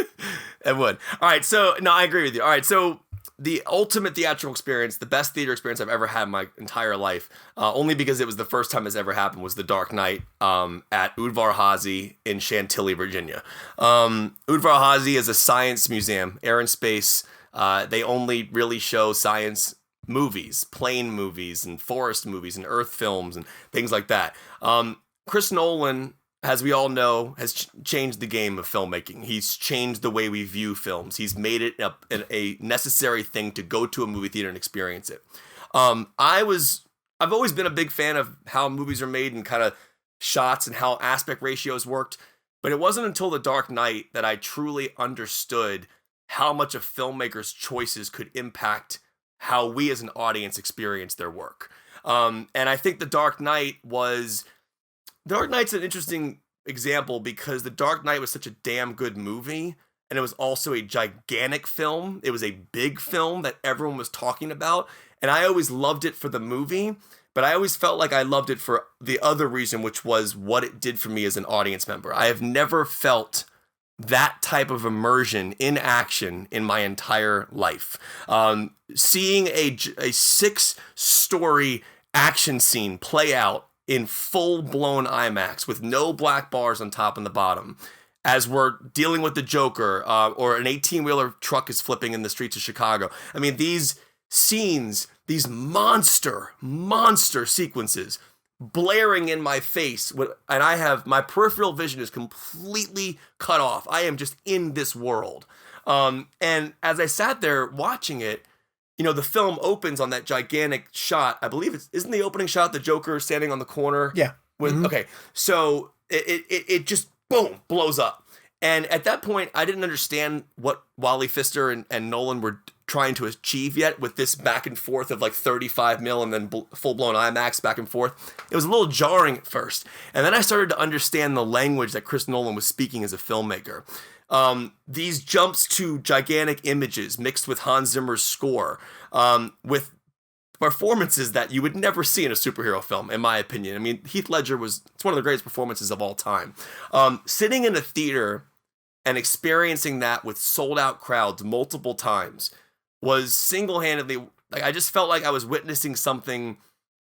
It would. All right. So no, I agree with you. All right. So the ultimate theatrical experience, the best theater experience I've ever had in my entire life, only because it was the first time this ever happened, was The Dark Knight at Udvar Hazy in Chantilly, Virginia. Udvar Hazy is a science museum, air and space. They only really show science movies, plane movies and forest movies and earth films and things like that. Chris Nolan, as we all know, has changed the game of filmmaking. He's changed the way we view films. He's made it a necessary thing to go to a movie theater and experience it. I've always been a big fan of how movies are made and kind of shots and how aspect ratios worked. But it wasn't until The Dark Knight that I truly understood how much a filmmaker's choices could impact how we as an audience experience their work. And I think The Dark Knight's an interesting example because The Dark Knight was such a damn good movie, and it was also a gigantic film. It was a big film that everyone was talking about, and I always loved it for the movie, but I always felt like I loved it for the other reason, which was what it did for me as an audience member. I have never felt that type of immersion in action in my entire life. Seeing a 6-story action scene play out in full-blown IMAX with no black bars on top and the bottom, as we're dealing with the Joker, or an 18-wheeler truck is flipping in the streets of Chicago. I mean, these scenes, these monster sequences, blaring in my face, and I have my peripheral vision is completely cut off. I am just in this world. And as I sat there watching it, you know, the film opens on that gigantic shot. I believe isn't the opening shot the Joker standing on the corner? Yeah. Okay, so it just boom blows up, and at that point I didn't understand what Wally Pfister and Nolan were trying to achieve yet with this back and forth of like 35 mil and then full blown IMAX back and forth. It was a little jarring at first, and then I started to understand the language that Chris Nolan was speaking as a filmmaker. These jumps to gigantic images mixed with Hans Zimmer's score, with performances that you would never see in a superhero film, in my opinion. I mean, Heath Ledger it's one of the greatest performances of all time. Sitting in a theater and experiencing that with sold out crowds multiple times was single-handedly, like, I just felt like I was witnessing something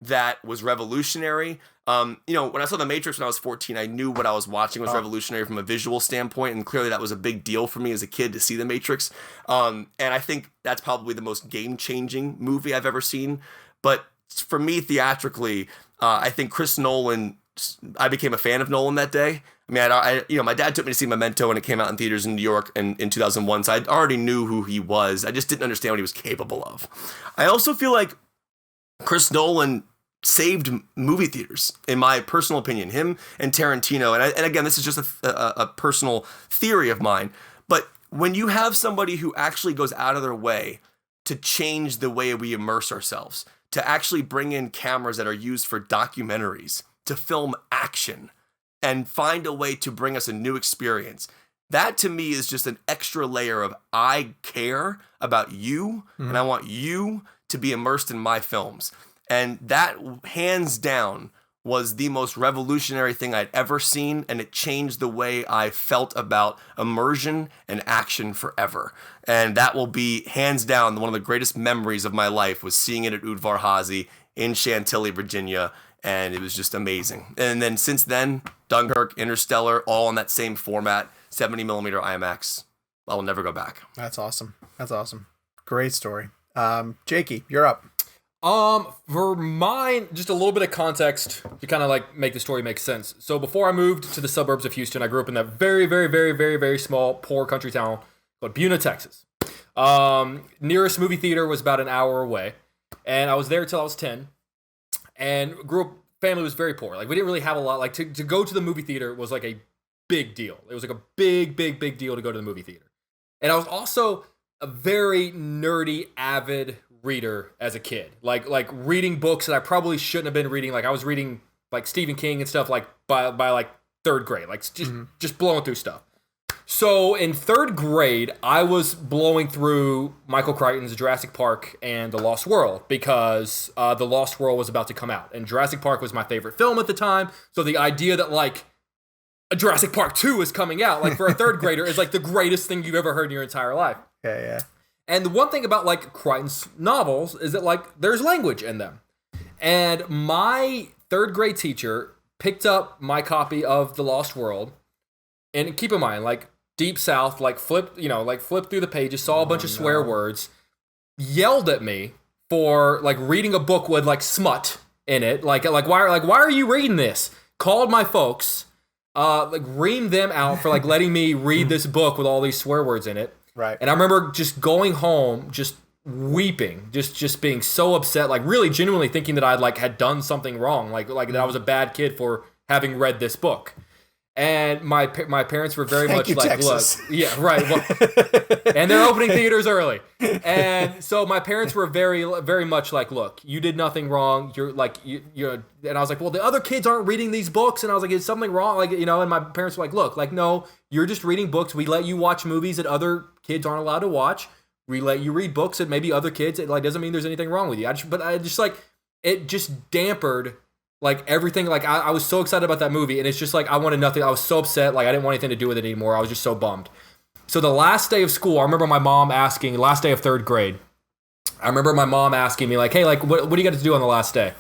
that was revolutionary. You know, when I saw The Matrix when I was 14, I knew what I was watching was revolutionary from a visual standpoint, and clearly that was a big deal for me as a kid to see The Matrix. And I think that's probably the most game-changing movie I've ever seen. But for me, theatrically, I think Chris Nolan, I became a fan of Nolan that day. I mean, you know, my dad took me to see Memento when it came out in theaters in New York in 2001, so I already knew who he was. I just didn't understand what he was capable of. I also feel like Chris Nolan saved movie theaters, in my personal opinion. Him and Tarantino, and again, this is just a personal theory of mine, but when you have somebody who actually goes out of their way to change the way we immerse ourselves, to actually bring in cameras that are used for documentaries, to film action, and find a way to bring us a new experience, that to me is just an extra layer of I care about you, and I want you to be immersed in my films. And that, hands down, was the most revolutionary thing I'd ever seen, and it changed the way I felt about immersion and action forever. And that will be, hands down, one of the greatest memories of my life was seeing it at Udvar Hazy in Chantilly, Virginia, and it was just amazing. And then since then, Dunkirk, Interstellar, all in that same format, 70mm IMAX. I will never go back. That's awesome. That's awesome. Great story. Jakey, you're up. For mine, just a little bit of context to kind of like make the story make sense. So before I moved to the suburbs of Houston, I grew up in that very, very, very, very, very small, poor country town called Buna, Texas. Nearest movie theater was about an hour away, and I was there till I was 10, and grew up, family was very poor. Like, we didn't really have a lot, like, to go to the movie theater was like a big deal. It was like a big, big, big deal to go to the movie theater. And I was also a very nerdy, avid reader as a kid, like reading books that I probably shouldn't have been reading. Like, I was reading like Stephen King and stuff like by like third grade, like just blowing through stuff. So in third grade, I was blowing through Michael Crichton's Jurassic Park and The Lost World because The Lost World was about to come out, and Jurassic Park was my favorite film at the time. So the idea that like a Jurassic Park 2 is coming out, like for a third grader, is like the greatest thing you've ever heard in your entire life. Yeah. And the one thing about like Crichton's novels is that like there's language in them. And my third grade teacher picked up my copy of The Lost World, and keep in mind, like Deep South, like flipped through the pages, saw a bunch of swear words, yelled at me for like reading a book with like smut in it. Like why are you reading this? Called my folks, like reamed them out for like letting me read this book with all these swear words in it. Right. And I remember just going home, just weeping, just being so upset, like really genuinely thinking that I'd like had done something wrong, like that I was a bad kid for having read this book. And my parents were very much like, Texas. look, yeah, right. Well, and they're opening theaters early. And so my parents were very, very much like, look, you did nothing wrong. You're like, you're, and I was like, well, the other kids aren't reading these books. And I was like, is something wrong? Like, you know, and my parents were like, look, like, no, you're just reading books. We let you watch movies that other kids aren't allowed to watch. We let you read books that maybe other kids, it like doesn't mean there's anything wrong with you. It just dampered like everything. Like I was so excited about that movie, and it's just like I wanted nothing. I was so upset. Like I didn't want anything to do with it anymore. I was just so bummed. So the last day of school, I remember my mom asking, last day of third grade, I remember my mom asking me like, hey, like what do you got to do on the last day?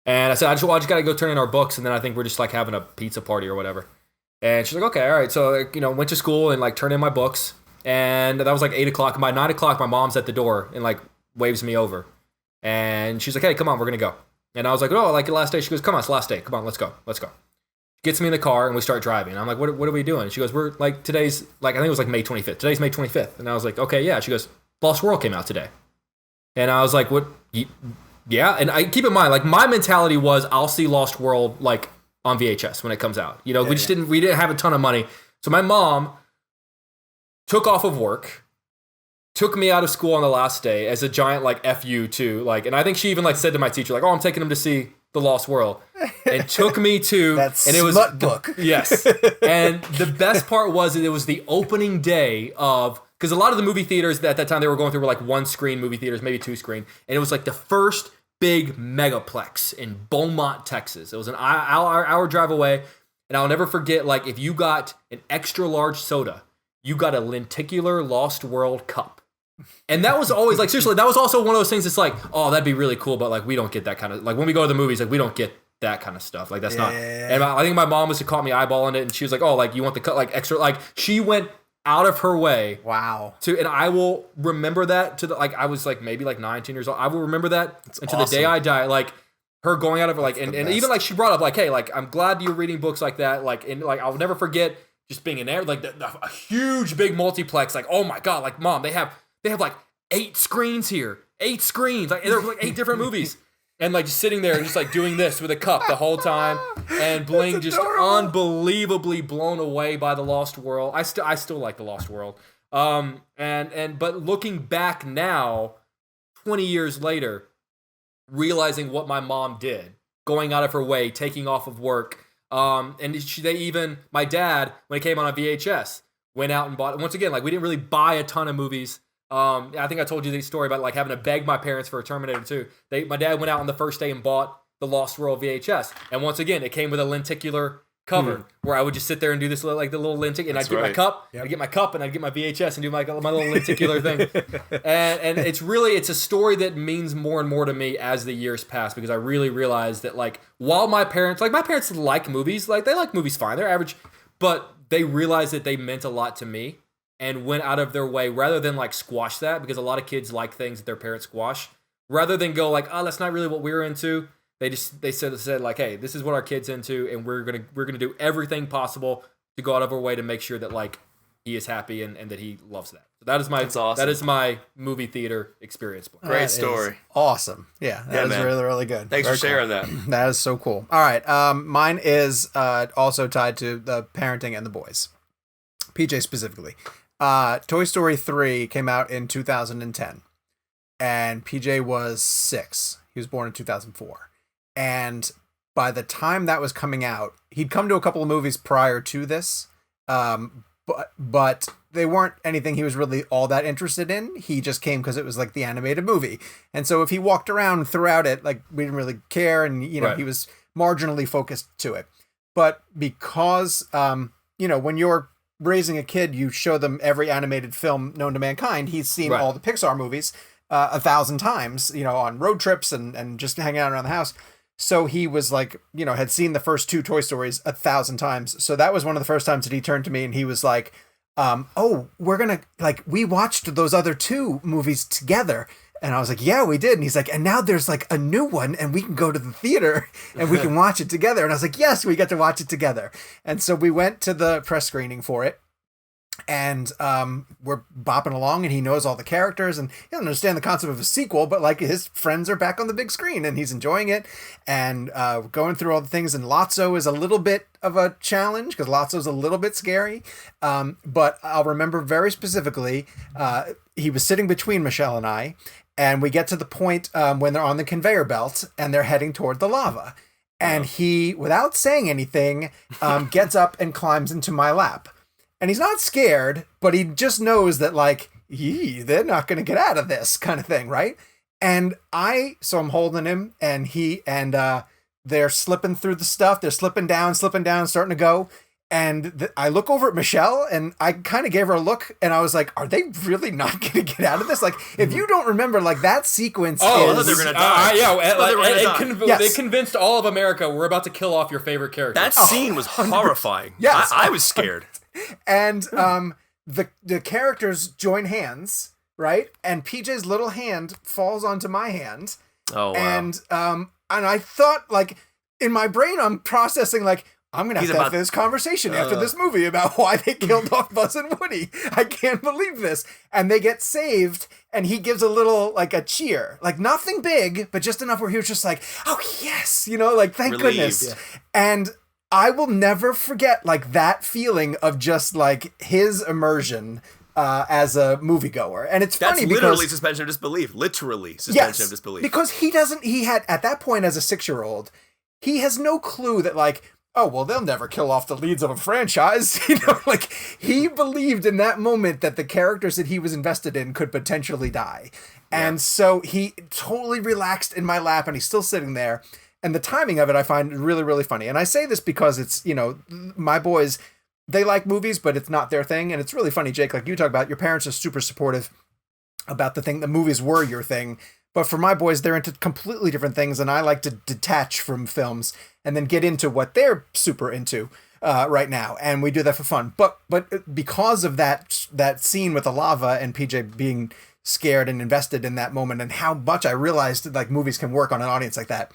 And I said, I just got to go turn in our books, and then I think we're just like having a pizza party or whatever. And she's like, okay, all right. So like, you know, went to school and like turned in my books, and that was like 8 o'clock. And by 9 o'clock, my mom's at the door and like waves me over, and she's like, hey, come on, we're gonna go. And I was like, oh, like the last day. She goes, come on, it's the last day. Come on, let's go. Gets me in the car and we start driving. And I'm like, what are we doing? She goes, we're like, today's like, I think it was like May 25th. Today's May 25th. And I was like, okay, yeah. She goes, Lost World came out today. And I was like, what? Yeah. And I keep in mind, like my mentality was I'll see Lost World like on VHS when it comes out. You know, we didn't have a ton of money. So my mom took off of work, took me out of school on the last day as a giant like FU too. Like, and I think she even like said to my teacher, like, oh, I'm taking him to see The Lost World, and took me to that and it was smut book. Yes. And the best part was that it was the opening day of, because a lot of the movie theaters at that time they were going through were like 1-screen movie theaters, maybe 2-screen, and it was like the first big megaplex in Beaumont, Texas. It was an hour drive away, and I'll never forget, like, if you got an extra large soda, you got a lenticular Lost World cup. And that was always, like, seriously, that was also one of those things that's like, oh, that'd be really cool, but, like, we don't get that kind of, like, when we go to the movies, like, we don't get that kind of stuff. Like, that's not, and I think my mom must have caught me eyeballing it, and she was like, oh, like, you want the cut, like, extra, like, she went out of her way. Wow. And I will remember that to the, like, I was, like, maybe, like, 19 years old. I will remember that until the day I die, like, her going out of her, like, and even, like, she brought up, like, hey, like, I'm glad you're reading books like that, like, and, like, I'll never forget just being in there, like, a huge, big multiplex, like, oh, my God, like, Mom, they have, like, 8 screens here. 8 screens. Like, there were like 8 different movies. And like just sitting there and just like doing this with a cup the whole time. And Bling just unbelievably blown away by The Lost World. I still like The Lost World. But looking back now, 20 years later, realizing what my mom did, going out of her way, taking off of work. My dad, when it came on VHS, went out and bought, once again, like we didn't really buy a ton of movies. I think I told you the story about like having to beg my parents for a Terminator 2. My dad went out on the first day and bought the Lost World VHS, and once again, it came with a lenticular cover where I would just sit there and do this like the little lenticular, and I'd get my cup, I'd get my cup, and I'd get my VHS and do my little lenticular thing. And it's a story that means more and more to me as the years pass, because I really realized that like while my parents like movies, like they like movies fine, they're average, but they realized that they meant a lot to me. And went out of their way rather than like squash that, because a lot of kids like things that their parents squash. Rather than go like, oh, that's not really what we're into. They said like, hey, this is what our kid's into, and we're gonna do everything possible to go out of our way to make sure that like he is happy and that he loves that. So that's awesome. That is my movie theater experience. Great story. Awesome. Yeah, that is really, really good. Thanks for sharing that. That is so cool. All right, mine is also tied to the parenting and the boys. PJ specifically. Toy Story 3 came out in 2010, and PJ was 6. He was born in 2004. And by the time that was coming out, he'd come to a couple of movies prior to this, but they weren't anything he was really all that interested in. He just came because it was like the animated movie. And so if he walked around throughout it, like we didn't really care, and he was marginally focused to it. But because, when you're raising a kid, you show them every animated film known to mankind. He's seen all the Pixar movies 1,000 times, on road trips and just hanging out around the house. So he was like, had seen the first 2 Toy Stories 1,000 times. So that was one of the first times that he turned to me and he was like, we're gonna, like, we watched those other 2 movies together. And I was like, yeah, we did. And he's like, and now there's like a new one and we can go to the theater and we can watch it together. And I was like, yes, we get to watch it together. And so we went to the press screening for it, and we're bopping along, and he knows all the characters, and he doesn't understand the concept of a sequel, but like his friends are back on the big screen and he's enjoying it, and going through all the things. And Lotso is a little bit of a challenge because Lotso's a little bit scary. But I'll remember very specifically, he was sitting between Michelle and I, and we get to the point when they're on the conveyor belt and they're heading toward the lava. And he, without saying anything, gets up and climbs into my lap. And he's not scared, but he just knows that, like, they're not going to get out of this kind of thing, right? And so I'm holding him, and they're slipping through the stuff. They're slipping down, starting to go. And I look over at Michelle, and I kind of gave her a look, and I was like, are they really not going to get out of this? Like, if you don't remember, like, that sequence they're going to die. They convinced all of America we're about to kill off your favorite character. That scene was horrifying. Yes. I was scared. And the characters join hands, right? And PJ's little hand falls onto my hand. Oh, wow. And I thought, like, in my brain, I'm processing, like, I'm going to have this conversation after this movie about why they killed off Buzz and Woody. I can't believe this. And they get saved, and he gives a little, like, a cheer. Like, nothing big, but just enough where he was just like, oh, yes, you know, like, thank goodness. Yeah. And I will never forget, like, that feeling of just, like, his immersion as a moviegoer. And it's funny because... That's literally suspension of disbelief. Literally suspension of disbelief. Because he had, at that point as a 6-year-old, he has no clue that, like, oh, well, they'll never kill off the leads of a franchise. You know, like, he believed in that moment that the characters that he was invested in could potentially die. Yeah. And so he totally relaxed in my lap, and he's still sitting there. And the timing of it I find really, really funny. And I say this because it's, you know, my boys, they like movies, but it's not their thing. And it's really funny, Jake, like you talk about, your parents are super supportive about the movies were your thing. But for my boys, they're into completely different things, and I like to detach from films and then get into what they're super into right now, and we do that for fun. But because of that scene with the lava and PJ being scared and invested in that moment, and how much I realized that, like, movies can work on an audience like that,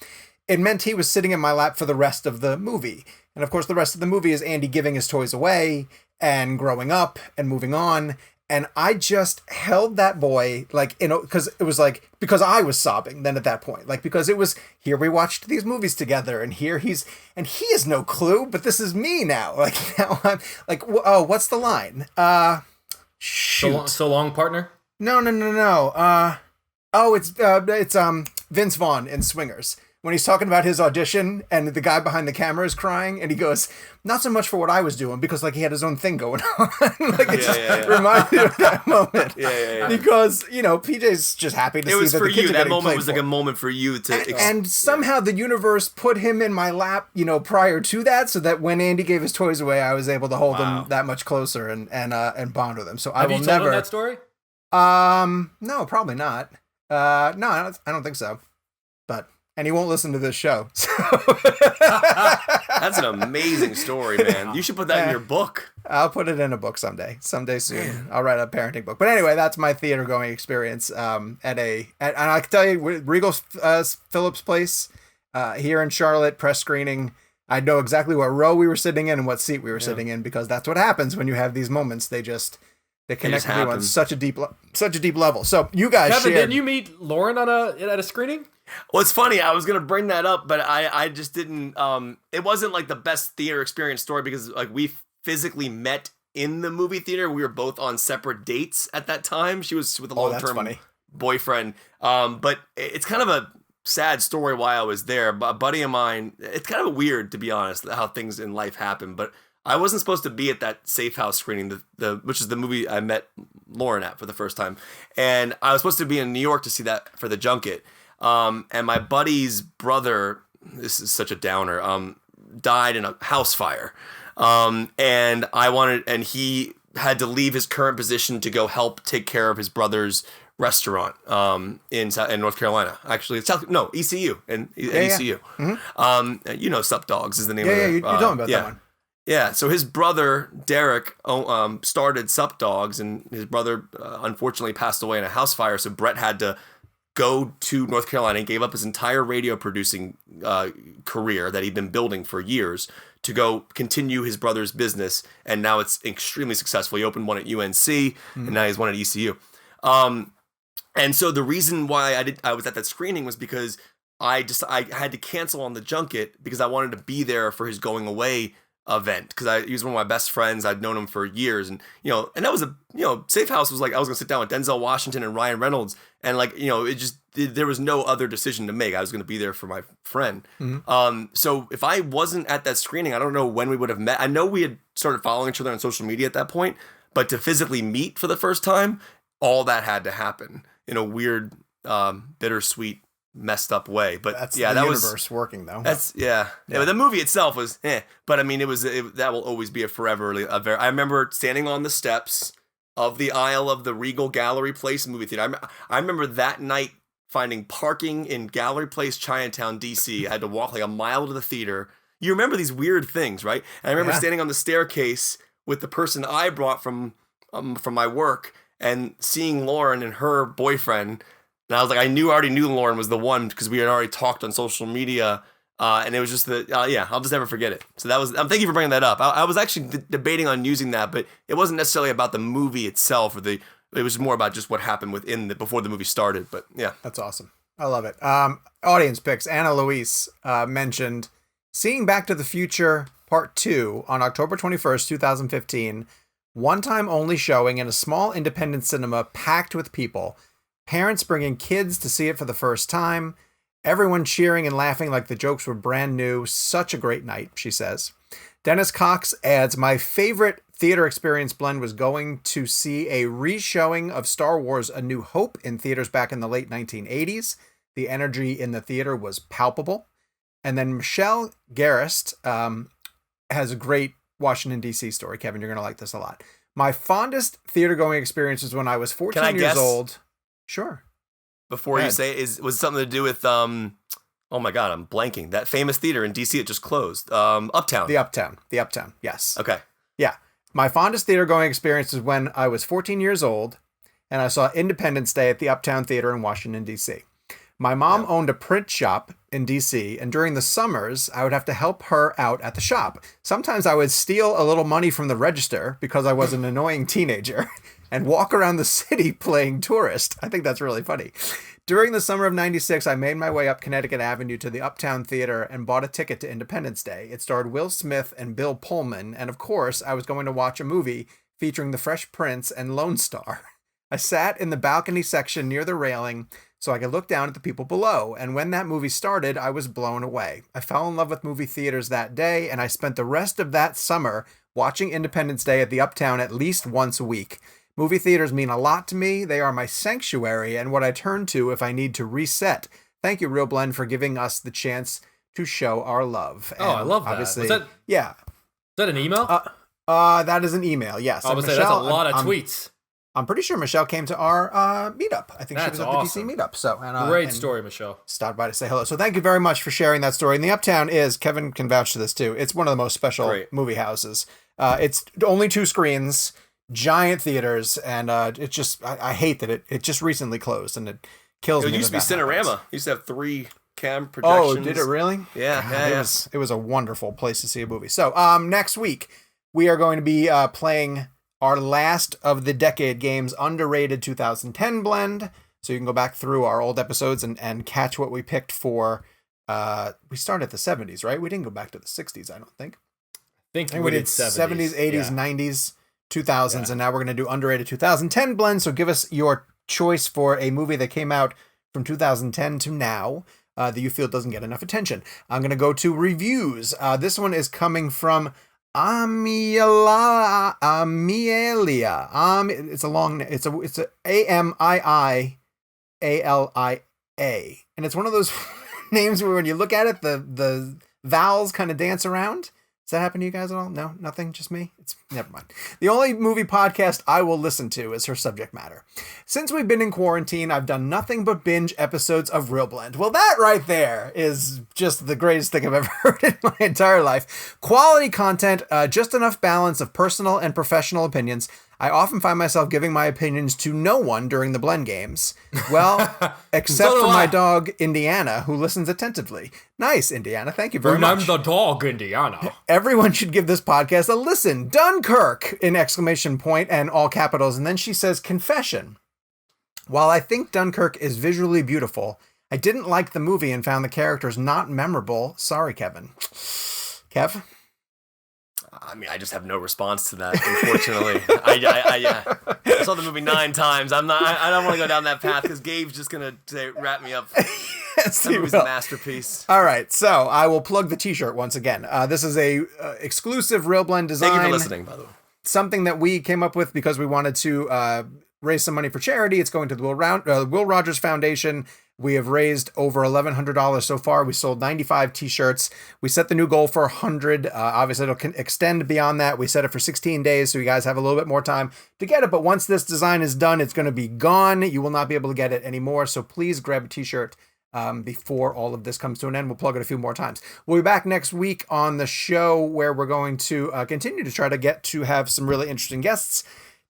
it meant he was sitting in my lap for the rest of the movie. And of course, the rest of the movie is Andy giving his toys away and growing up and moving on. And I just held that boy, like, you know, because it was like, because I was sobbing then at that point, like, because it was, here we watched these movies together, and here he has no clue, but this is me now. Like, now I'm like, oh, what's the line? Shoot. So long, partner? No. It's Vince Vaughn in Swingers. When he's talking about his audition and the guy behind the camera is crying, and he goes, not so much for what I was doing, because, like, he had his own thing going on. Like, it just reminded me of that moment. Yeah. Because, you know, PJ's just happy to see that the kids are getting played for. It was for you. That moment was like a moment for you to... And somehow the universe put him in my lap, you know, prior to that, so that when Andy gave his toys away, I was able to hold him that much closer and bond with him. So I will never... Have you told him that story? No, probably not. No, I don't think so. But... And he won't listen to this show. So. That's an amazing story, man. You should put that in your book. I'll put it in a book someday soon. I'll write a parenting book. But anyway, that's my theater going experience. And I can tell you, Regal Phillips Place here in Charlotte, press screening. I know exactly what row we were sitting in and what seat we were sitting in, because that's what happens when you have these moments. They connect with you on such a deep level. So you guys, Kevin, didn't you meet Lauren at a screening? Well, it's funny. I was gonna bring that up, but I just didn't. It wasn't like the best theater experience story, because, like, we physically met in the movie theater. We were both on separate dates at that time. She was with a long-term boyfriend. But it's kind of a sad story why I was there. But a buddy of mine. It's kind of weird, to be honest, how things in life happen. But I wasn't supposed to be at that Safe House screening, which is the movie I met Lauren at for the first time, and I was supposed to be in New York to see that for the junket. And my buddy's brother, this is such a downer, died in a house fire. And he had to leave his current position to go help take care of his brother's restaurant, in North Carolina. Actually, ECU and ECU. Mm-hmm. You know, Sup Dogs is the name of it. You're talking about that one. Yeah, so his brother, Derek, started Sup Dogs, and his brother, unfortunately, passed away in a house fire, so Brett had to go to North Carolina and gave up his entire radio producing career that he'd been building for years to go continue his brother's business, and now it's extremely successful. He opened one at UNC, and now he's one at ECU. And so the reason why I was at that screening was because I had to cancel on the junket because I wanted to be there for his going away event, because he was one of my best friends. I'd known him for years, and that was Safe House was like I was gonna sit down with Denzel Washington and Ryan Reynolds, and there was no other decision to make. I was gonna be there for my friend. Mm-hmm. So if I wasn't at that screening, I don't know when we would have met. I know we had started following each other on social media at that point, but to physically meet for the first time, all that had to happen in a weird, bittersweet, messed up way. But that's the universe working, though. Yeah. The movie itself was but I mean, that will always be I remember standing on the steps of the aisle of the Regal Gallery Place movie theater. I remember that night finding parking in Gallery Place, Chinatown, DC. I had to walk like a mile to the theater. You remember these weird things, right? And I remember standing on the staircase with the person I brought from my work and seeing Lauren and her boyfriend And I was like, already knew Lauren was the one because we had already talked on social media. And it was just I'll just never forget it. So thank you for bringing that up. I was actually debating on using that, but it wasn't necessarily about the movie itself it was more about just what happened before the movie started. But yeah. That's awesome. I love it. Audience picks. Anna Louise mentioned seeing Back to the Future Part 2 on October 21st, 2015. One-time only showing in a small independent cinema packed with people. Parents bringing kids to see it for the first time. Everyone cheering and laughing like the jokes were brand new. Such a great night, she says. Dennis Cox adds, my favorite theater experience blend was going to see a re-showing of Star Wars A New Hope in theaters back in the late 1980s. The energy in the theater was palpable. And then Michelle Garrist has a great Washington, D.C. story. Kevin, you're going to like this a lot. My fondest theater-going experience was when I was 14 years old. Sure. Before you say was something to do with oh my god, I'm blanking. That famous theater in DC, it just closed. Uptown. The Uptown. Yes. Okay. Yeah. My fondest theater going experience was when I was 14 years old and I saw Independence Day at the Uptown Theater in Washington, D.C. My mom owned a print shop in D.C. and during the summers, I would have to help her out at the shop. Sometimes I would steal a little money from the register because I was an annoying teenager and walk around the city playing tourist. I think that's really funny. During the summer of 96, I made my way up Connecticut Avenue to the Uptown Theater and bought a ticket to Independence Day. It starred Will Smith and Bill Pullman, and of course, I was going to watch a movie featuring the Fresh Prince and Lone Star. I sat in the balcony section near the railing so I could look down at the people below, and when that movie started, I was blown away. I fell in love with movie theaters that day, and I spent the rest of that summer watching Independence Day at the Uptown at least once a week. Movie theaters mean a lot to me. They are my sanctuary and what I turn to if I need to reset. Thank you, ReelBlend, for giving us the chance to show our love. Oh, I love that. Obviously, Is that an email? That is an email, yes. I would say that's a lot of tweets. I'm pretty sure Michelle came to our meetup. I think she was at awesome. the DC meetup. So, Great story, Michelle. Stopped by to say hello. So thank you very much for sharing that story. And the Uptown is, Kevin can vouch to this too, it's one of the most special movie houses. It's only 2 screens, giant theaters, and it just, I hate that it just recently closed, and it kills me. It used to be Cinerama. It used to have 3 cam projections. Oh, did it really? Yeah. God, it was a wonderful place to see a movie. So next week, we are going to be playing our last of the decade games, Underrated 2010 Blend. So you can go back through our old episodes and catch what we picked for. We started at the 70s, right? We didn't go back to the 60s, I don't think. I think we did 70s, 80s, 90s, 2000s, and now we're going to do Underrated 2010 Blend. So give us your choice for a movie that came out from 2010 to now that you feel doesn't get enough attention. I'm going to go to reviews. This one is coming from Amelia. It's a long. It's a Amiialia, and it's one of those names where when you look at it, the vowels kind of dance around. Does that happen to you guys at all? No, nothing, just me? It's never mind. The only movie podcast I will listen to is her subject matter. Since we've been in quarantine, I've done nothing but binge episodes of ReelBlend. Well, that right there is just the greatest thing I've ever heard in my entire life. Quality content, just enough balance of personal and professional opinions. I often find myself giving my opinions to no one during the Blend games. Well, except for my dog, Indiana, who listens attentively. Nice, Indiana. Thank you very much. I'm the dog, Indiana. Everyone should give this podcast a listen. Dunkirk! In exclamation point and all capitals. And then she says, confession. While I think Dunkirk is visually beautiful, I didn't like the movie and found the characters not memorable. Sorry, Kevin. Kev? I mean, I just have no response to that, unfortunately. I saw the movie 9 times. I don't want to go down that path because Gabe's just going to wrap me up. Yes, that movie's a masterpiece. All right, so I will plug the t-shirt once again. This is a exclusive ReelBlend design. Thank you for listening, by the way. Something that we came up with because we wanted to raise some money for charity. It's going to the Will Rogers Foundation. We have raised over $1,100 so far. We sold 95 t-shirts. We set the new goal for 100. Obviously, it'll extend beyond that. We set it for 16 days, so you guys have a little bit more time to get it. But once this design is done, it's going to be gone. You will not be able to get it anymore. So please grab a t-shirt before all of this comes to an end. We'll plug it a few more times. We'll be back next week on the show where we're going to continue to try to get to have some really interesting guests.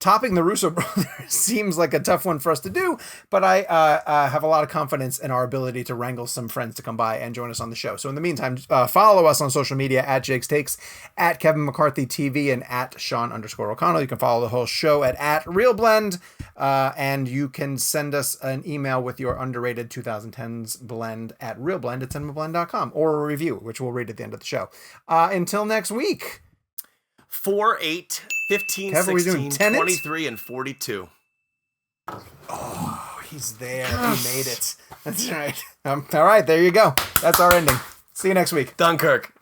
topping the Russo brothers seems like a tough one for us to do, but I have a lot of confidence in our ability to wrangle some friends to come by and join us on the show. So in the meantime, follow us on social media at Jake's Takes, at Kevin McCarthy TV, and at Sean_O'Connell. You can follow the whole show at ReelBlend, and you can send us an email with your underrated 2010s blend at ReelBlend at cinemablend.com, or a review, which we'll read at the end of the show. Until next week. 4, 8, 15, Kev, are we doing 16, tenants? 23, and 42. Oh, he's there. He made it. That's right. All right, there you go. That's our ending. See you next week. Dunkirk.